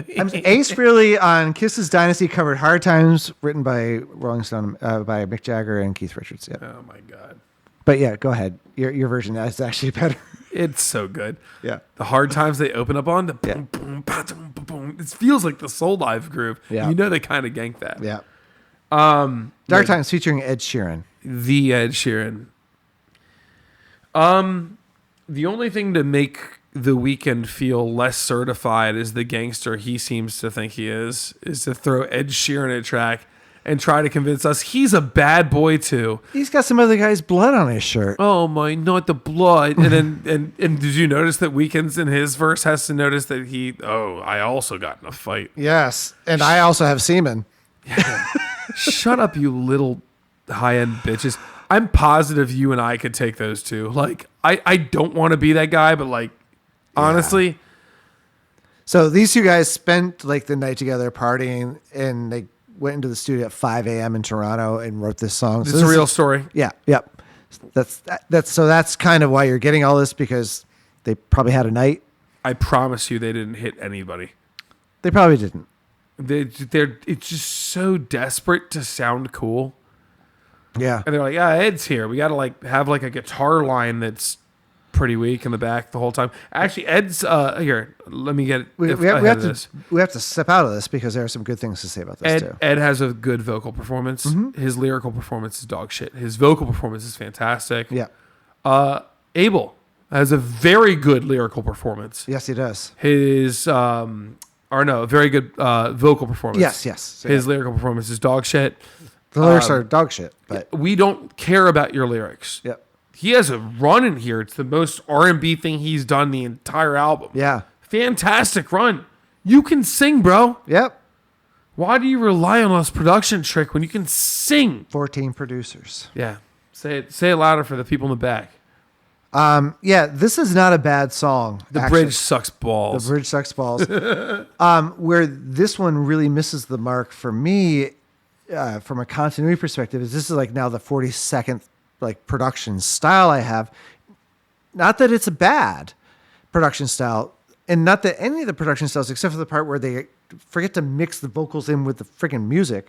Ace Frehley on Kiss's Dynasty covered Hard Times, written by Rolling Stone, by Mick Jagger and Keith Richards. Yeah. Oh my god, But yeah, go ahead. Your version is actually better. it's so good. Yeah. The Hard Times they open up on, the Yeah. boom, boom, ba-dum, ba-boom. It feels like the Soul Live groove. Yeah. You know they kind of ganked that. Yeah. Dark Times featuring Ed Sheeran. The Ed Sheeran. The only thing to make The Weeknd feel less certified as the gangster he seems to think he is to throw Ed Sheeran a track and try to convince us he's a bad boy too. He's got some other guy's blood on his shirt. Oh my, not the blood. And then and did you notice that Weeknd's in his verse has to notice that I also got in a fight. Yes, and I also have semen. Shut up, you little high-end bitches. I'm positive you and I could take those two. Like, I don't want to be that guy, but like, honestly, So these two guys spent like the night together partying, and they went into the studio at 5 a.m. in Toronto and wrote this song. it's a real story. Yeah, yep. That's kind of why you're getting all this, because they probably had a night. I promise you they didn't hit anybody. They probably didn't. It's just so desperate to sound cool. Yeah. And they're like, Ed's here. We got to like have like a guitar line that's pretty weak in the back the whole time. Actually, Ed's here. Let me get We ahead have of to this. step out of this because there are some good things to say about this too. Ed has a good vocal performance. His lyrical performance is dog shit. His vocal performance is fantastic. Yeah. Abel has a very good lyrical performance. Yes, he does. His a very good vocal performance. Yes. So, His lyrical performance is dog shit. the lyrics are dog shit, but We don't care about your lyrics. yep. He has a run in here. It's the most R&B thing he's done the entire album. Yeah. Fantastic run. You can sing, bro. Yep. Why do you rely on this production trick when you can sing? 14 producers. Yeah. Say it louder for the people in the back. Yeah, this is not a bad song. The actually. bridge sucks balls. The bridge sucks balls. Where this one really misses the mark for me, from a continuity perspective, is this is like now the 42nd like production style I have. Not that it's a bad production style, and not that any of the production styles, except for the part where they forget to mix the vocals in with the freaking music.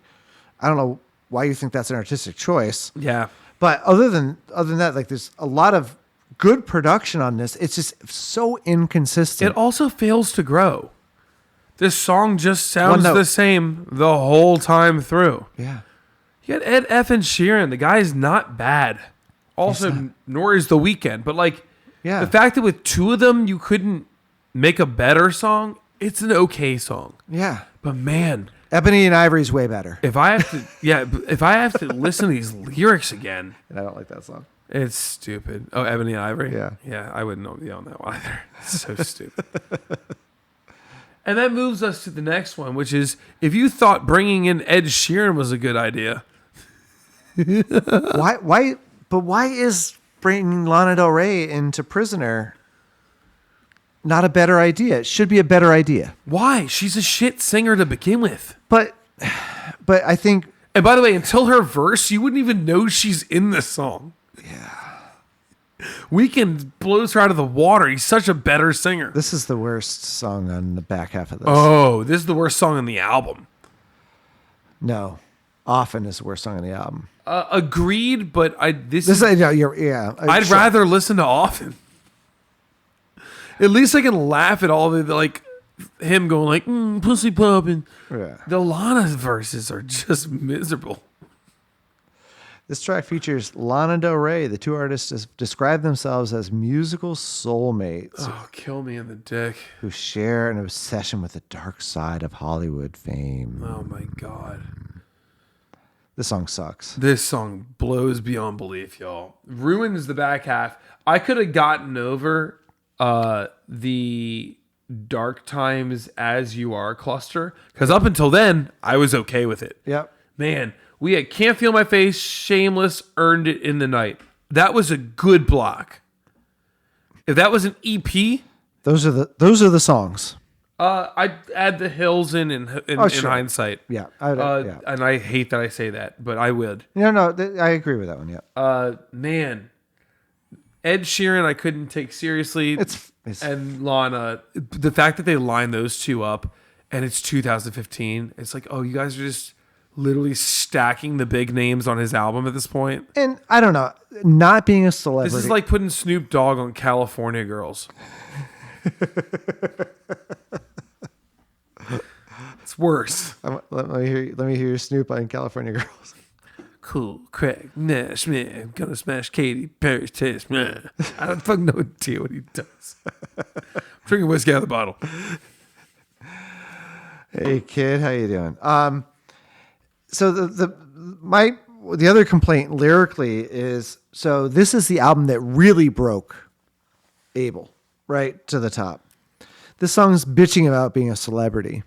I don't know why you think that's an artistic choice. Yeah. But other than that, like there's a lot of good production on this. It's just so inconsistent. It also fails to grow. This song just sounds note. the same the whole time through. Yeah. You got Ed F. and Sheeran. The guy's not bad. Also, nor is The Weeknd. But like, Yeah. the fact that with two of them you couldn't make a better song, it's an okay song. Yeah. But man, Ebony and Ivory's way better. if I have to listen to these lyrics again, And I don't like that song. it's stupid. Oh, Ebony and Ivory? Yeah. Yeah, I wouldn't know that one either. It's so stupid. And that moves us to the next one, which is if you thought bringing in Ed Sheeran was a good idea. Why is bringing Lana Del Rey into Prisoner not a better idea? It should be a better idea. Why? She's a shit singer to begin with. But I think And by the way, until her verse, you wouldn't even know she's in the song. Yeah. Weeknd blows her out of the water. He's such a better singer. this is the worst song on the back half of this. Oh, this is the worst song on the album. No. Often is the worst song on the album. Agreed, but I'd rather listen to Often. At least I can laugh at all the like him going like pussy popping. Yeah. The Lana's verses are just miserable. This track features Lana Del Rey. The two artists describe themselves as musical soulmates Oh, kill me in the dick. who share an obsession with the dark side of Hollywood fame. Oh my God. This song sucks. This song blows beyond belief, y'all. Ruins the back half. I could have gotten over the Dark Times As You Are cluster, because up until then, I was okay with it. Yep. Man, we had Can't Feel My Face, Shameless, Earned It in the Night. That was a good block. If that was an EP, Those are the songs. I'd add the Hills in Sure. hindsight. Yeah. And I hate that I say that, but I would. No, I agree with that one. Yeah. Man, Ed Sheeran, I couldn't take seriously. It's And Lana, the fact that they line those two up, and it's 2015. It's like, oh, you guys are just literally stacking the big names on his album at this point. and I don't know, not being a celebrity. This is like putting Snoop Dogg on California Girls. It's worse. Let me hear your Snoop on California Girls. Cool, Craig, Nash, man, gonna smash Katy Perry's test, man. I don't fucking no idea what he does. I'm drinking whiskey out of the bottle. Hey kid, how you doing? So the other complaint lyrically is, so this is the album that really broke Able right to the top. This song's bitching about being a celebrity.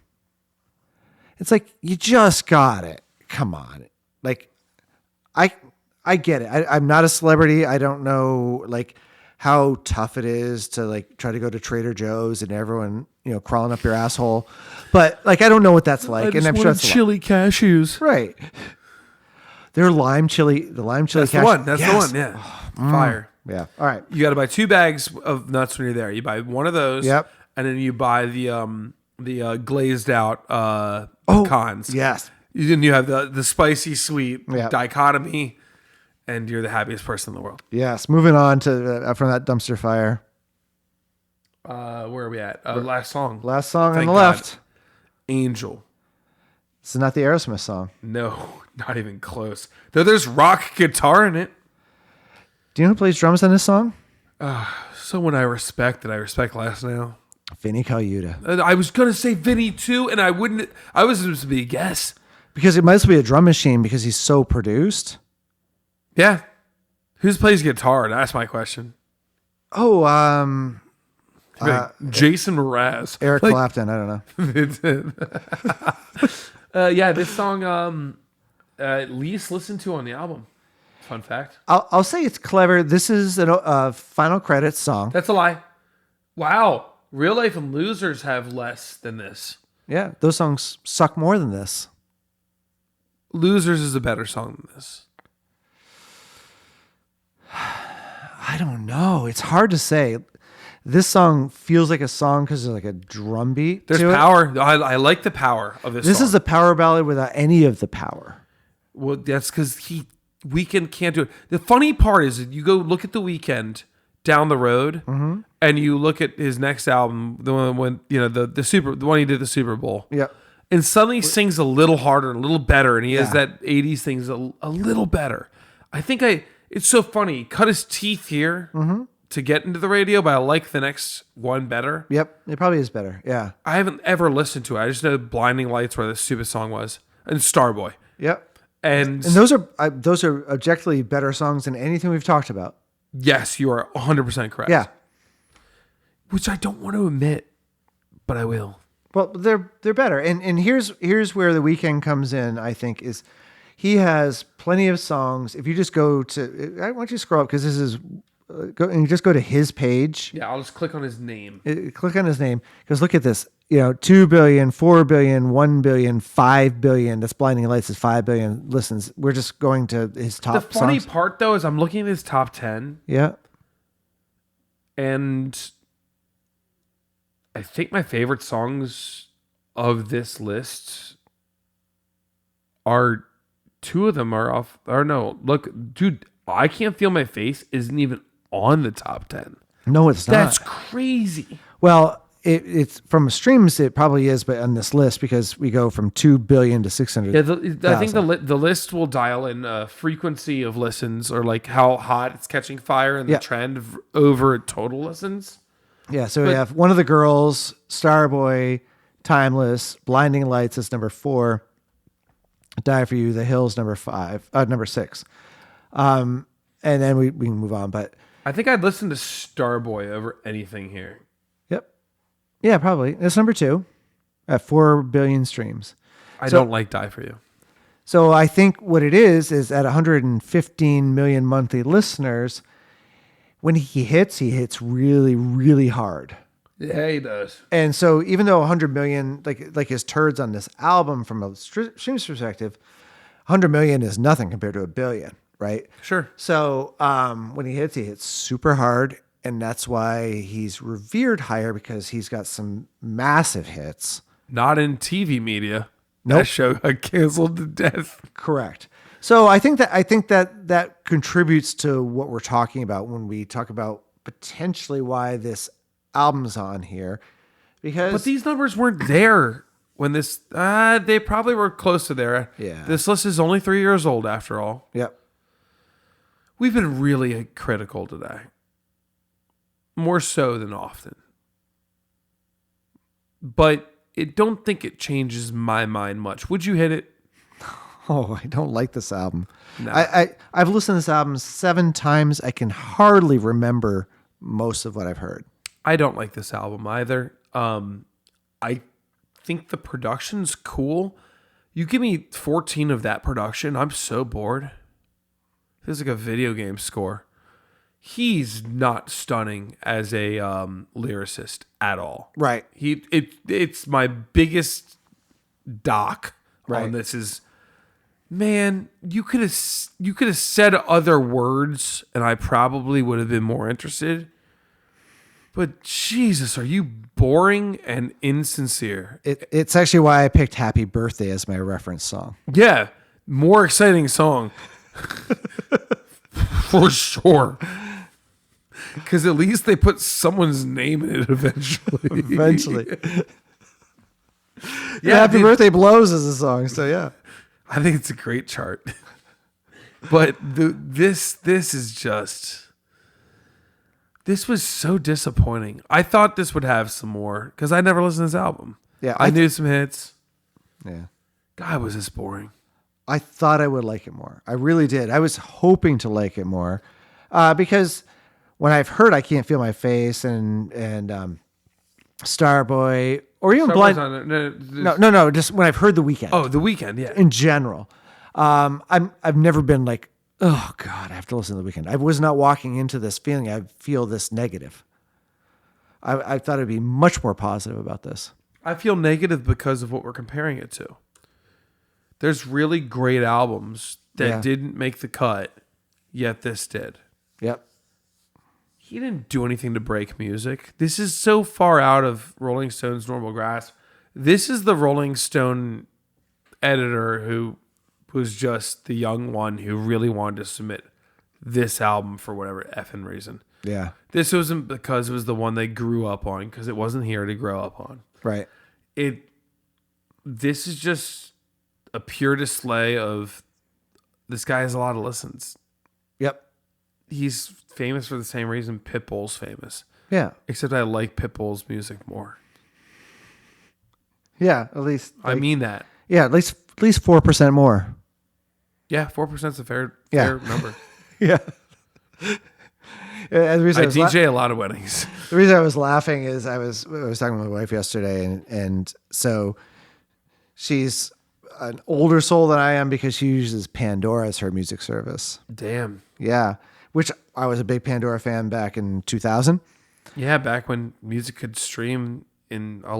It's like, you just got it. Come on. Like, I get it. I'm not a celebrity. I don't know like how tough it is to like try to go to Trader Joe's and everyone, crawling up your asshole. But like, I don't know what that's like. And I'm sure it's chili cashews. right. Their lime chili, the lime chili. That's the one. That's the one. Yeah. Fire. Yeah. All right. You got to buy 2 bags of nuts when you're there. You buy one of those. Yep. And then you buy the glazed out pecans. Yes. Then you have the spicy sweet Yep. dichotomy, and you're the happiest person in the world. Yes. Moving on to from that dumpster fire. Where are we at? Last song. Last song on Thank the God. left. Angel. This is not the Aerosmith song. No, not even close. Though there's rock guitar in it. Do you know who plays drums on this song? Someone I respect that I respect less now. Vinny Colaiuta. I was gonna say Vinny too, and I wouldn't. I was supposed to be a guess. Because it must be a drum machine because he's so produced. Yeah. Who plays guitar? That's my question. Oh, Jason Mraz. Eric Clapton. I don't know. Yeah, this song at least listened to on the album. Fun fact. I'll say it's clever. This is a final credits song. That's a lie. Wow. Real Life and Losers have less than this. Yeah, those songs suck more than this. Losers is a better song than this. I don't know. It's hard to say. This song feels like a song because there's like a drum beat. There's to it. power. I like the power of this This song. is a power ballad without any of the power. Well, that's because Weeknd can't do it. The funny part is that you go look at the Weeknd down the road, and you look at his next album, the one when the one he did the Super Bowl. Yep. And suddenly he sings a little harder, a little better, and he has Yeah. that 80s things a little better. It's so funny. He cut his teeth here to get into the radio, but I like the next one better. Yep. It probably is better. Yeah. I haven't ever listened to it. I just know Blinding Lights where the stupid song was, and Starboy. Yep. And And those are objectively better songs than anything we've talked about. yes, you are 100% correct. Yeah. Which I don't want to admit, but I will. Well, they're better. And here's where the Weeknd comes in, I think, is he has plenty of songs. If you just go to, I want you to scroll up because this is, go and just go to his page. Yeah, I'll just click on his name. Click on his name because look at this. 2 billion, 4 billion, 1 billion, 5 billion. That's Blinding Lights is 5 billion listens. We're just going to his top The funny songs. part, though, is I'm looking at his top 10, Yeah. and I think my favorite songs of this list are 2 of them are off. Or no, look, dude, I Can't Feel My Face isn't even on the top 10. No, it's not. That's crazy. Well, it's from streams. It probably is, but on this list because we go from 2 billion to 600. Yeah, I think the list will dial in frequency of listens or like how hot it's catching fire and the trend over total listens. Yeah, so we have One of the Girls, Starboy, Timeless, Blinding Lights is number 4, Die for You, The Hills number 6, and then we can move on. But I think I'd listen to Starboy over anything here. Yep, yeah, probably it's number 2 at 4 billion streams. I don't like Die for You. So I think what it is at 115 million monthly listeners. When he hits really, really hard. Yeah, he does. And so even though 100 million, like his turds on this album from a streams perspective, 100 million is nothing compared to a billion, right? Sure. So when he hits super hard. And that's why he's revered higher because he's got some massive hits. Not in TV media. Nope. That show got canceled to death. Correct. So I think that contributes to what we're talking about when we talk about potentially why this album's on here, but these numbers weren't there when this. They probably were close to there. Yeah. This list is only 3 years old after all. Yep. We've been really critical today, more so than often. But don't think it changes my mind much. Would you hit it? Oh, I don't like this album. No. I've listened to this album 7 times. I can hardly remember most of what I've heard. I don't like this album either. I think the production's cool. You give me 14 of that production, I'm so bored. This is like a video game score. He's not stunning as a lyricist at all. Right. It's my biggest doc Right. on this is, man, you could have said other words and I probably would have been more interested. But Jesus, are you boring and insincere? It's actually why I picked Happy Birthday as my reference song. Yeah, more exciting song. For sure. Because at least they put someone's name in it eventually. Yeah, Happy Birthday blows as a song, so yeah. I think it's a great chart. But this is just... This was so disappointing. I thought this would have some more because I never listened to this album. Yeah, I knew some hits. Yeah. God, was this boring. I thought I would like it more. I really did. I was hoping to like it more because when I've heard I Can't Feel My Face and Starboy or even Blind... No. Just when I've heard The Weeknd. Oh, The Weeknd, yeah. In general. I've never been like, oh God, I have to listen to The Weeknd. I was not walking into this feeling I feel this negative. I thought it'd be much more positive about this. I feel negative because of what we're comparing it to. There's really great albums that didn't make the cut, yet this did. Yep. He didn't do anything to break music. This is so far out of Rolling Stone's normal grasp. This is the Rolling Stone editor who was just the young one who really wanted to submit this album for whatever effing reason. Yeah. This wasn't because it was the one they grew up on, because it wasn't here to grow up on. Right. This is just a pure display of this guy has a lot of listens. Yep. He's famous for the same reason Pitbull's famous. Yeah. Except I like Pitbull's music more. Yeah, at least. I mean that. Yeah, at least 4% more. Yeah, 4% is a fair number. Yeah. I DJ a lot of weddings. The reason I was laughing is I was talking with my wife yesterday, and so she's an older soul than I am because she uses Pandora as her music service. Damn. Yeah, which I was a big Pandora fan back in 2000. Yeah, back when music could stream in a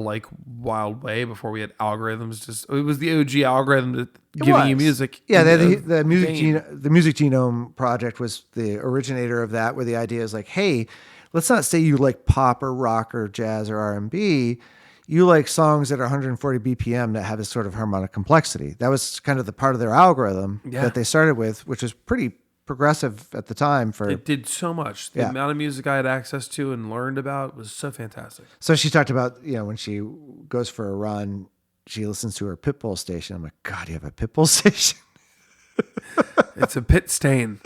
wild way before we had algorithms. It was the OG algorithm giving you music. Yeah, the music genome project was the originator of that, where the idea is like, hey, let's not say you like pop or rock or jazz or R&B. You like songs that are 140 BPM that have this sort of harmonic complexity. That was kind of the part of their algorithm that they started with, which was pretty progressive at the time for. It did so much. The amount of music I had access to and learned about was so fantastic. So she talked about, when she goes for a run, she listens to her Pitbull station. I'm like, God, you have a Pitbull station? It's a pit stain.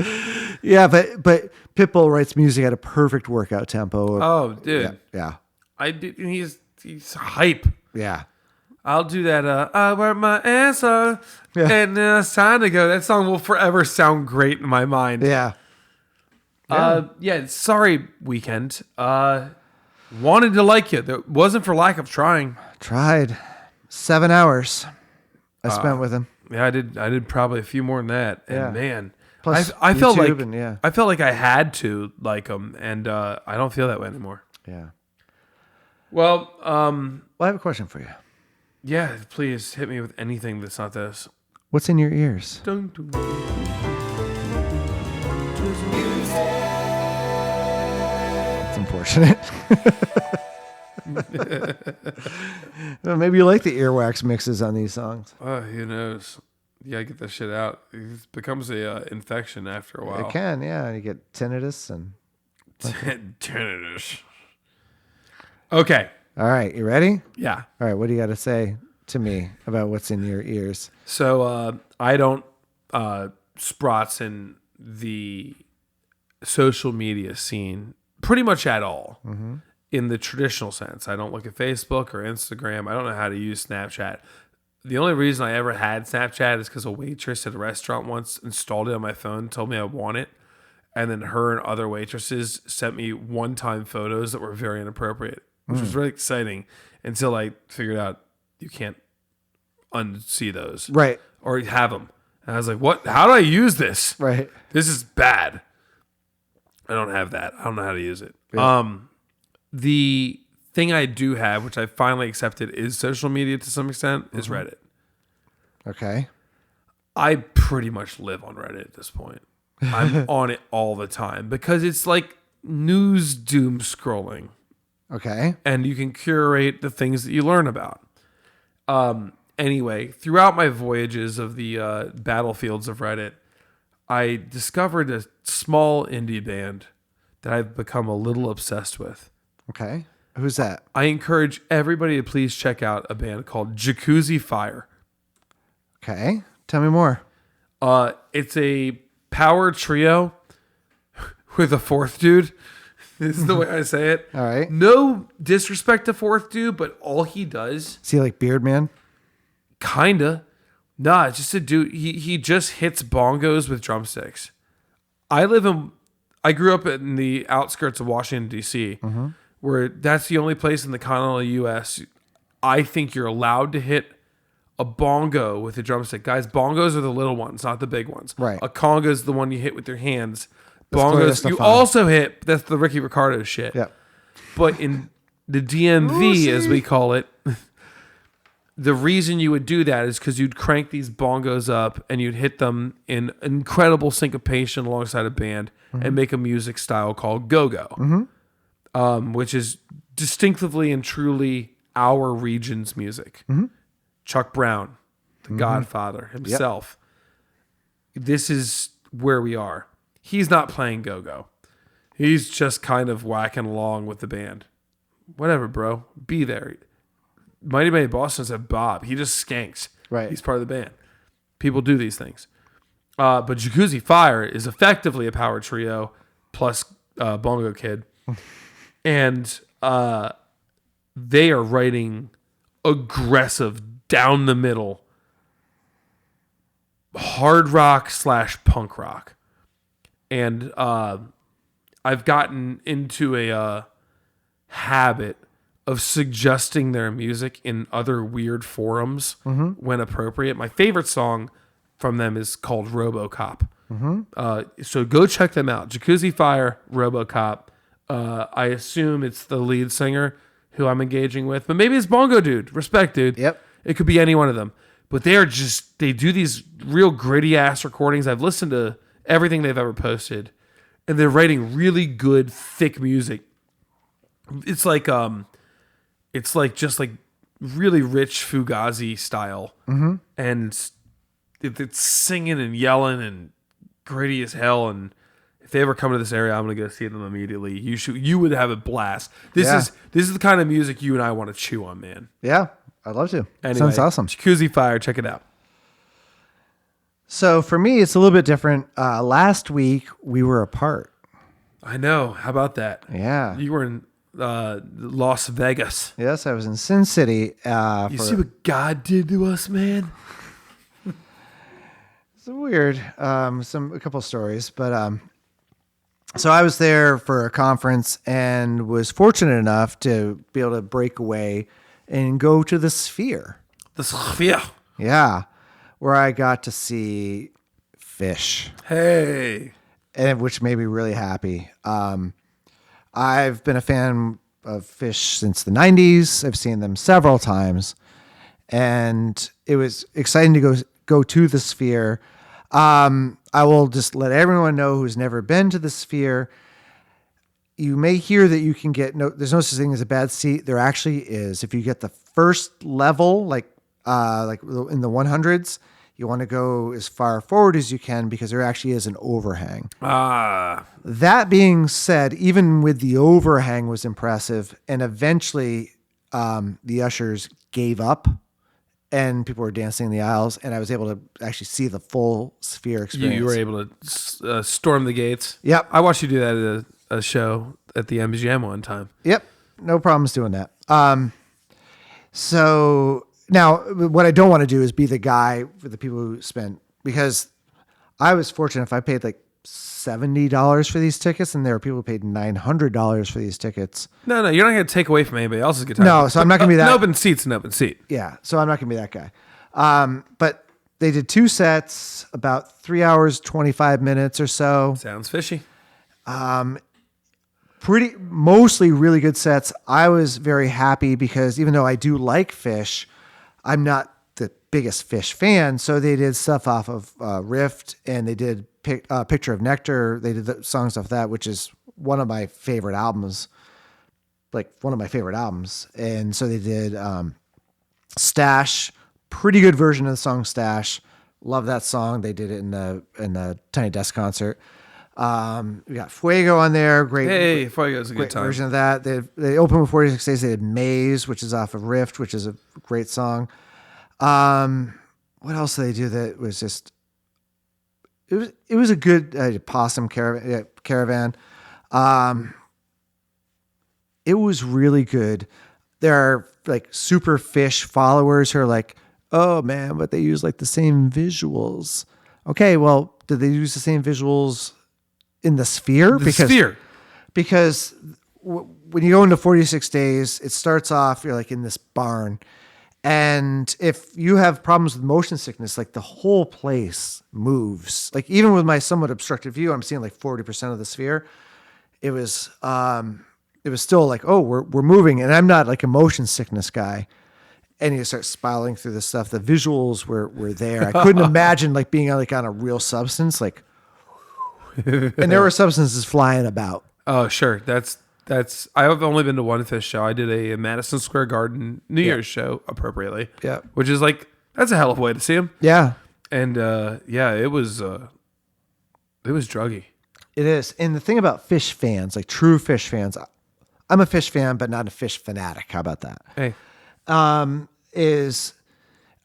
Yeah, but Pitbull writes music at a perfect workout tempo. Oh, dude. Yeah. I do. He's hype. Yeah. I'll do that. I wear my answer, and it's time to go. That song will forever sound great in my mind. Yeah. Sorry, Weeknd. Wanted to like you. That wasn't for lack of trying. Tried. 7 hours I spent with him. Yeah, I did probably a few more than that. And man, Plus I felt like YouTube I felt like I had to like him, and I don't feel that way anymore. Yeah. Well, I have a question for you. yeah, please hit me with anything that's not this. What's in your ears? Dun, dun. It's unfortunate. Well, maybe you like the earwax mixes on these songs. Who knows? Yeah, get that shit out. It becomes a infection after a while. It can, yeah. You get tinnitus and. Tinnitus. Okay. All right, you ready? Yeah. All right, what do you got to say to me about what's in your ears? So I don't sprots in the social media scene pretty much at all. Mm-hmm. In the traditional sense. I don't look at Facebook or Instagram. I don't know how to use Snapchat. The only reason I ever had Snapchat is because a waitress at a restaurant once installed it on my phone, told me I want it, and then her and other waitresses sent me one-time photos that were very inappropriate, which was really exciting until I figured out you can't unsee those. Right. Or have them. And I was like, what? How do I use this? Right. This is bad. I don't have that. I don't know how to use it. Yeah. The thing I do have, which I finally accepted, is social media to some extent, is Reddit. Okay. I pretty much live on Reddit at this point. I'm on it all the time because it's like news doom scrolling. Okay. And you can curate the things that you learn about. Anyway, throughout my voyages of the battlefields of Reddit, I discovered a small indie band that I've become a little obsessed with. Okay. Who's that? I encourage everybody to please check out a band called Jacuzzi Fire. Okay. Tell me more. It's a power trio with a fourth dude. This is the way I say it. All right. No disrespect to fourth dude, but all he does, Is he like Beard Man? kinda. Nah, it's just a dude. He just hits bongos with drumsticks. I grew up in the outskirts of Washington, D.C., where that's the only place in the continental U.S. I think you're allowed to hit a bongo with a drumstick. Guys, bongos are the little ones, not the big ones. Right. A conga is the one you hit with your hands. That's Bongos, you fun. also hit, that's the Ricky Ricardo shit. Yeah. But in the DMV, as we call it, the reason you would do that is because you'd crank these bongos up and you'd hit them in incredible syncopation alongside a band and make a music style called go-go, which is distinctively and truly our region's music. Chuck Brown, the Godfather himself. This is where we are. He's not playing go-go. He's just kind of whacking along with the band. Whatever, bro. Be there. Mighty Mighty Boston said Bob. He just skanks. Right. He's part of the band. People do these things. But Jacuzzi Fire is effectively a power trio plus Bongo Kid. And they are writing aggressive, down the middle, hard rock / punk rock. And I've gotten into a habit of suggesting their music in other weird forums when appropriate. My favorite song from them is called RoboCop. So go check them out. Jacuzzi Fire, RoboCop. I assume it's the lead singer who I'm engaging with, but maybe it's Bongo Dude. Respect, dude. Yep. It could be any one of them. But they do these real gritty ass recordings. I've listened to everything they've ever posted, and they're writing really good, thick music. It's like just like really rich Fugazi style, and it's singing and yelling and gritty as hell. And if they ever come to this area, I'm gonna go see them immediately. You would have a blast. This is the kind of music you and I want to chew on, man. Yeah, I'd love to. Anyway, Sounds awesome. Jacuzzi Fire, check it out. So for me, it's a little bit different. Last week we were apart. I know. How about that? Yeah. You were in Las Vegas. Yes, I was in Sin City. You see what God did to us, man? It's weird. A couple stories, but so I was there for a conference and was fortunate enough to be able to break away and go to the Sphere. The Sphere. Yeah, where I got to see fish. Hey. And which made me really happy. I've been a fan of fish since the 90s. I've seen them several times, and it was exciting to go to the Sphere. I will just let everyone know who's never been to the Sphere. You may hear that you can get there's no such thing as a bad seat. There actually is. If you get the first level, like in the 100s, you want to go as far forward as you can because there actually is an overhang. That being said, even with the overhang was impressive, and eventually the ushers gave up and people were dancing in the aisles, and I was able to actually see the full Sphere experience. You were able to storm the gates. Yep. I watched you do that at a show at the MGM one time. Yep. No problems doing that. So now what I don't want to do is be the guy for the people who spent, because I was fortunate if I paid like $70 for these tickets, and there are people who paid $900 for these tickets. No, you're not going to take away from anybody else's good time. No, so I'm not going to be that. An open seat's an open seat. Yeah, so I'm not going to be that guy. But they did 2 sets, about 3 hours, 25 minutes or so. Sounds fishy. Mostly really good sets. I was very happy because even though I do like fish, I'm not the biggest fish fan. So they did stuff off of Rift, and they did Picture of Nectar. They did the songs off that, which is one of my favorite albums. And so they did Stash, pretty good version of the song Stash. Love that song. They did it in the Tiny Desk concert. We got Fuego on there. Great. Fuego's a good time. Version of that. They opened with 46 Days. They did Maze, which is off of Rift, which is a great song. What else did they do that was just? It was a good Possum Caravan. It was really good. There are like super fish followers who are like, oh man, but they use like the same visuals. Okay, well, did they use the same visuals in the Sphere? Because when you go into 46 Days, it starts off, you're like in this barn. And if you have problems with motion sickness, like the whole place moves. Like even with my somewhat obstructed view, I'm seeing like 40% of the Sphere. It was still like, oh, we're moving. And I'm not like a motion sickness guy. And you start spiraling through this stuff. The visuals were there. I couldn't imagine like being like on a real substance, like, and there were substances flying about. Oh, sure. That's I've only been to one fish show. I did a Madison Square Garden New Year's show appropriately. Yeah. Which is like, that's a hell of a way to see them. Yeah. And it was druggy. It is. And the thing about fish fans, like true fish fans, I'm a fish fan, but not a fish fanatic. How about that? Hey. Is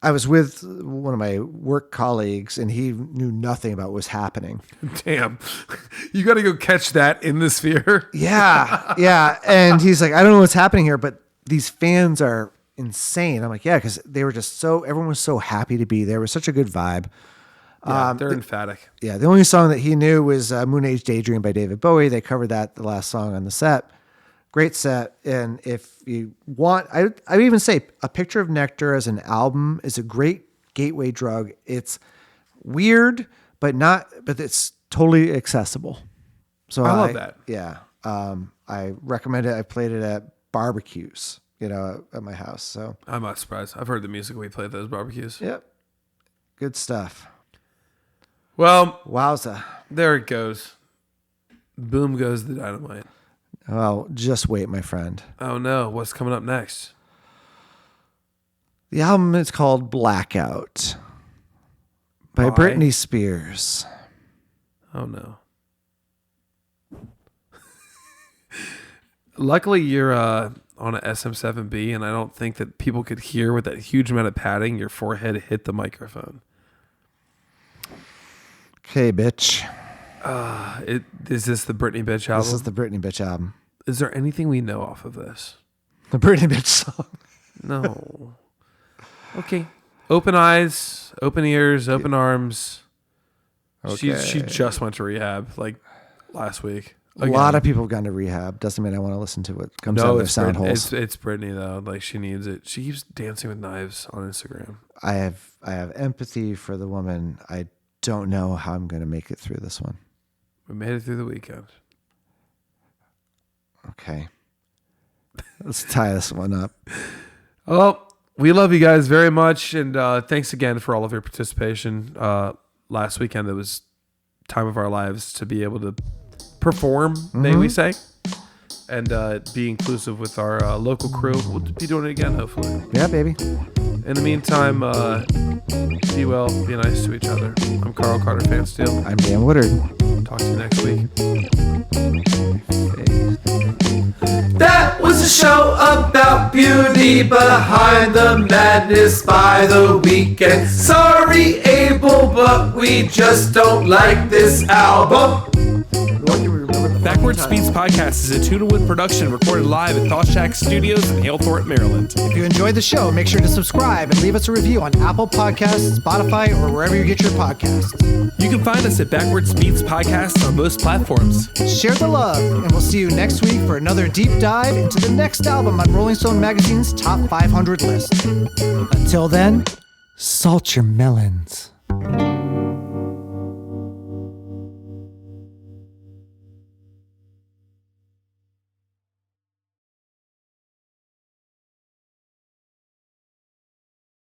I was with one of my work colleagues, and he knew nothing about what was happening. Damn. You got to go catch that in the Sphere. Yeah. Yeah. And he's like, I don't know what's happening here, but these fans are insane. I'm like, yeah, because they were just everyone was so happy to be there. It was such a good vibe. Yeah, they're emphatic. Yeah. The only song that he knew was Moon Age Daydream by David Bowie. They covered that, the last song on the set. Great set. And if you want, I would even say A Picture of Nectar as an album is a great gateway drug. It's weird, but it's totally accessible. So I love that. Yeah. I recommend it. I played it at barbecues, at my house. So I'm not surprised. I've heard the music we play at those barbecues. Yep. Good stuff. Well, wowza. There it goes. Boom goes the dynamite. Well, just wait, my friend. Oh no, what's coming up next? The album is called Blackout by Britney Spears. Oh no. Luckily, you're on an SM7B, and I don't think that people could hear with that huge amount of padding your forehead hit the microphone. Okay, bitch. Is this the Britney Bitch album? This is the Britney Bitch album. Is there anything we know off of this? The Britney Bitch song. No. Okay. Open eyes, open ears, open arms. Okay. She just went to rehab like last week. A lot of people have gone to rehab. Doesn't mean I want to listen to what comes out of their sound holes. It's Britney though. Like she needs it. She keeps dancing with knives on Instagram. I have empathy for the woman. I don't know how I'm going to make it through this one. We made it through the weekend. Okay. Let's tie this one up. Well, we love you guys very much, and thanks again for all of your participation. Last weekend, it was time of our lives to be able to perform, may we say, and be inclusive with our local crew. We'll be doing it again, hopefully. Yeah, baby. In the meantime, be well, be nice to each other. I'm Carl Carter Fansteel. I'm Dan Woodard. Talk to you next week. That was a show about beauty behind the madness by the Weeknd. Sorry, Able, but we just don't like this album. Backwards Speeds Podcast is a Tuna-Wood production recorded live at Thought Shack Studios in Halethorpe, Maryland. If you enjoyed the show, make sure to subscribe and leave us a review on Apple Podcasts, Spotify, or wherever you get your podcasts. You can find us at Backwards Speeds Podcast on most platforms. Share the love, and we'll see you next week for another deep dive into the next album on Rolling Stone Magazine's Top 500 list. Until then, salt your melons.